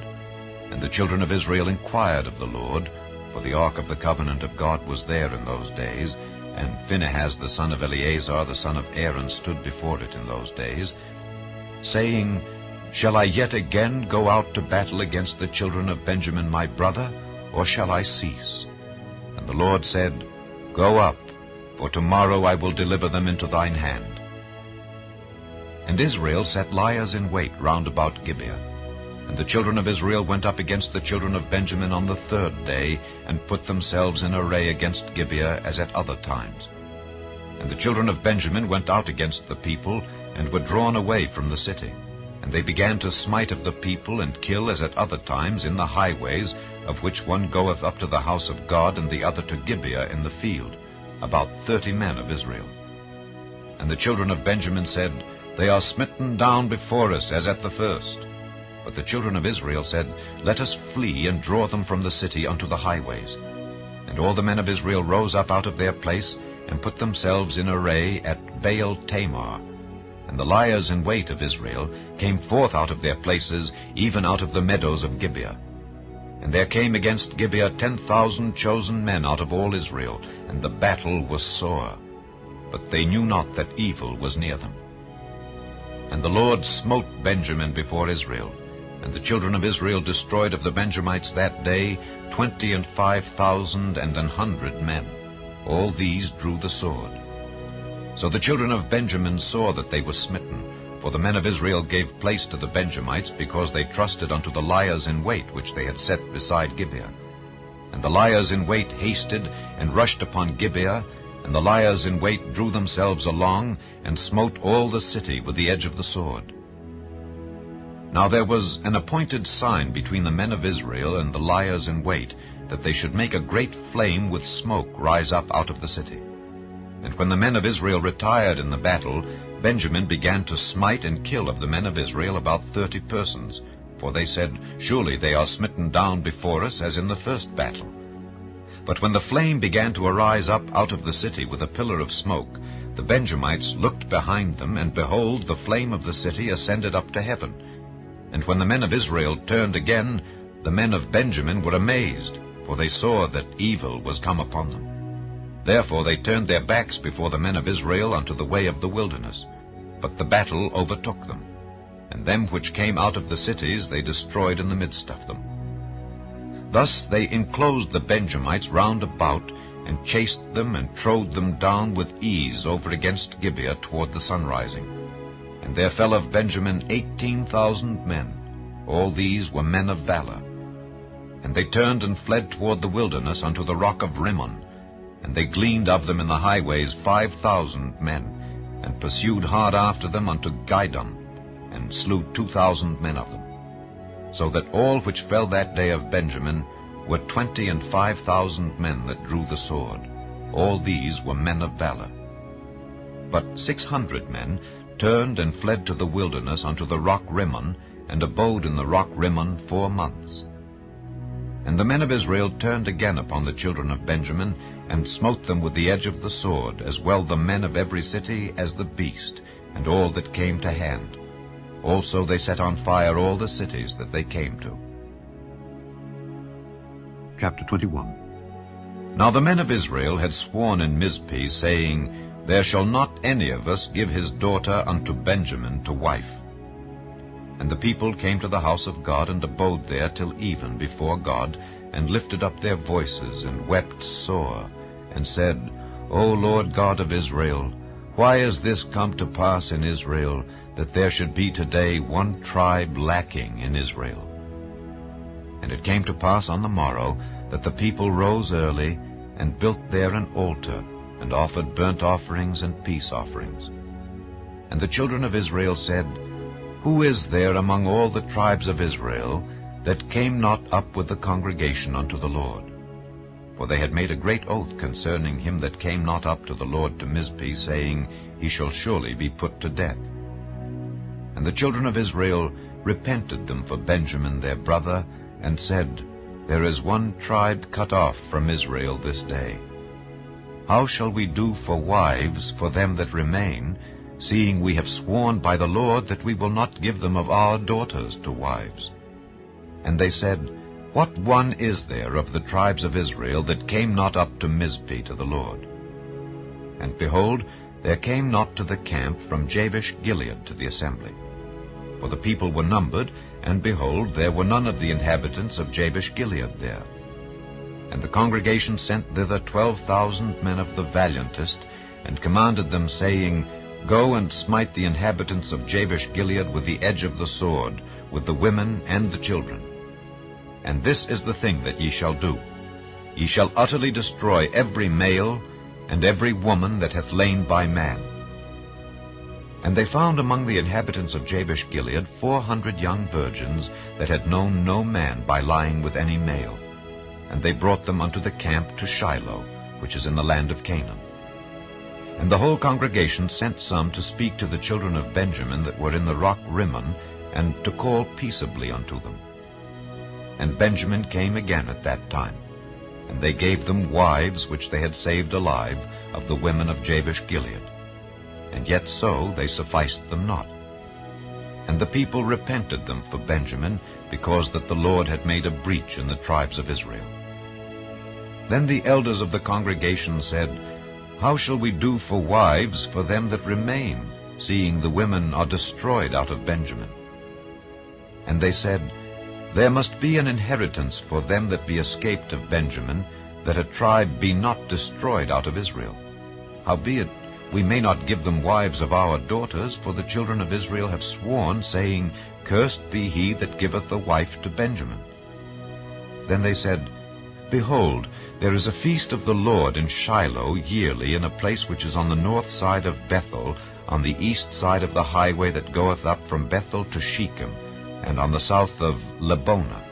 And the children of Israel inquired of the Lord, for the ark of the covenant of God was there in those days, and Phinehas the son of Eleazar the son of Aaron stood before it in those days, saying, Shall I yet again go out to battle against the children of Benjamin my brother, or shall I cease? And the Lord said, Go up, for tomorrow I will deliver them into thine hand. And Israel set liers in wait round about Gibeah. And the children of Israel went up against the children of Benjamin on the third day, and put themselves in array against Gibeah as at other times. And the children of Benjamin went out against the people, and were drawn away from the city. And they began to smite of the people, and kill as at other times in the highways, of which one goeth up to the house of God, and the other to Gibeah in the field, about 30 men of Israel. And the children of Benjamin said, They are smitten down before us as at the first. But the children of Israel said, Let us flee, and draw them from the city unto the highways. And all the men of Israel rose up out of their place, and put themselves in array at Baal Tamar. And the liers in wait of Israel came forth out of their places, even out of the meadows of Gibeah. And there came against Gibeah 10,000 chosen men out of all Israel, and the battle was sore. But they knew not that evil was near them. And the Lord smote Benjamin before Israel. And the children of Israel destroyed of the Benjamites that day 25,100 men. All these drew the sword. So the children of Benjamin saw that they were smitten, for the men of Israel gave place to the Benjamites, because they trusted unto the liers in wait which they had set beside Gibeah. And the liers in wait hasted, and rushed upon Gibeah, and the liers in wait drew themselves along, and smote all the city with the edge of the sword. Now there was an appointed sign between the men of Israel and the liers in wait, that they should make a great flame with smoke rise up out of the city. And when the men of Israel retired in the battle, Benjamin began to smite and kill of the men of Israel about 30 persons. For they said, Surely they are smitten down before us as in the first battle. But when the flame began to arise up out of the city with a pillar of smoke, the Benjamites looked behind them, and behold, the flame of the city ascended up to heaven. And when the men of Israel turned again, the men of Benjamin were amazed, for they saw that evil was come upon them. Therefore they turned their backs before the men of Israel unto the way of the wilderness. But the battle overtook them, and them which came out of the cities they destroyed in the midst of them. Thus they enclosed the Benjamites round about, and chased them, and trode them down with ease over against Gibeah toward the sunrising. And there fell of Benjamin 18,000 men. All these were men of valor. And they turned and fled toward the wilderness unto the rock of Rimmon. And they gleaned of them in the highways 5,000 men, and pursued hard after them unto Gideon, and slew 2,000 men of them. So that all which fell that day of Benjamin were 25,000 men that drew the sword. All these were men of valor. But 600 men turned and fled to the wilderness unto the rock Rimmon, and abode in the rock Rimmon 4 months. And the men of Israel turned again upon the children of Benjamin, and smote them with the edge of the sword, as well the men of every city as the beast, and all that came to hand. Also they set on fire all the cities that they came to. Chapter 21. Now the men of Israel had sworn in Mizpeh, saying, There shall not any of us give his daughter unto Benjamin to wife. And the people came to the house of God, and abode there till even before God, and lifted up their voices, and wept sore, and said, O Lord God of Israel, why is this come to pass in Israel, that there should be today one tribe lacking in Israel? And it came to pass on the morrow, that the people rose early, and built there an altar, and offered burnt offerings and peace offerings. And the children of Israel said, Who is there among all the tribes of Israel that came not up with the congregation unto the Lord? For they had made a great oath concerning him that came not up to the Lord to Mizpeh, saying, He shall surely be put to death. And the children of Israel repented them for Benjamin their brother, and said, There is one tribe cut off from Israel this day. How shall we do for wives for them that remain, seeing we have sworn by the Lord that we will not give them of our daughters to wives? And they said, What one is there of the tribes of Israel that came not up to Mizpeh to the Lord? And behold, there came not to the camp from Jabesh Gilead to the assembly. For the people were numbered, and behold, there were none of the inhabitants of Jabesh Gilead there. And the congregation sent thither 12,000 men of the valiantest, and commanded them, saying, Go and smite the inhabitants of Jabesh Gilead with the edge of the sword, with the women and the children. And this is the thing that ye shall do. Ye shall utterly destroy every male, and every woman that hath lain by man. And they found among the inhabitants of Jabesh Gilead 400 young virgins that had known no man by lying with any male. And they brought them unto the camp to Shiloh, which is in the land of Canaan. And the whole congregation sent some to speak to the children of Benjamin that were in the rock Rimmon, and to call peaceably unto them. And Benjamin came again at that time, and they gave them wives which they had saved alive of the women of Jabesh Gilead. And yet so they sufficed them not. And the people repented them for Benjamin, because that the Lord had made a breach in the tribes of Israel. Then the elders of the congregation said, How shall we do for wives for them that remain, seeing the women are destroyed out of Benjamin? And they said, There must be an inheritance for them that be escaped of Benjamin, that a tribe be not destroyed out of Israel. Howbeit, we may not give them wives of our daughters, for the children of Israel have sworn, saying, Cursed be he that giveth a wife to Benjamin. Then they said, Behold, there is a feast of the Lord in Shiloh yearly, in a place which is on the north side of Bethel, on the east side of the highway that goeth up from Bethel to Shechem, and on the south of Lebonah.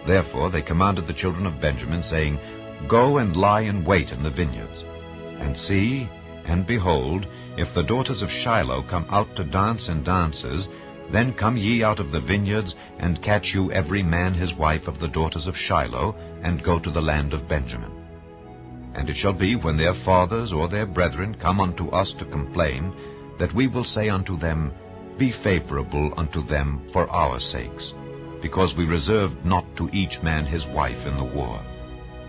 Therefore they commanded the children of Benjamin, saying, Go and lie in wait in the vineyards. And see, and behold, if the daughters of Shiloh come out to dance in dances, then come ye out of the vineyards, and catch you every man his wife of the daughters of Shiloh, and go to the land of Benjamin. And it shall be, when their fathers or their brethren come unto us to complain, that we will say unto them, Be favorable unto them for our sakes. because we reserved not to each man his wife in the war.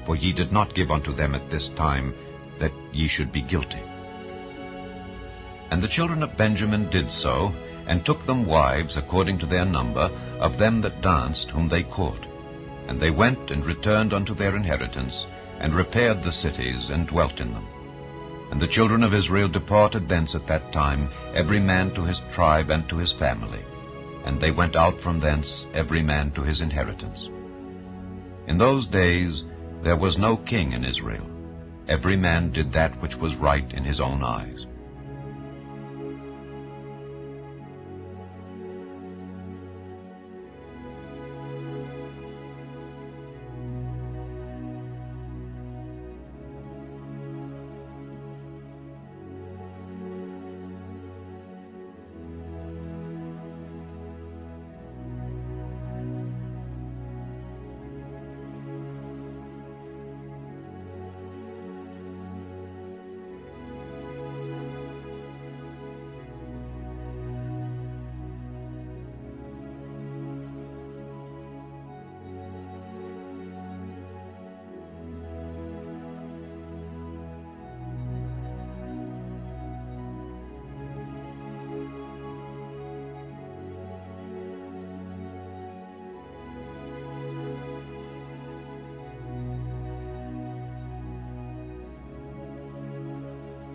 For ye did not give unto them at this time, that ye should be guilty. And the children of Benjamin did so, and took them wives according to their number, of them that danced whom they caught. And they went and returned unto their inheritance, and repaired the cities, and dwelt in them. And the children of Israel departed thence at that time, every man to his tribe and to his family. And they went out from thence, every man to his inheritance. In those days there was no king in Israel. Every man did that which was right in his own eyes.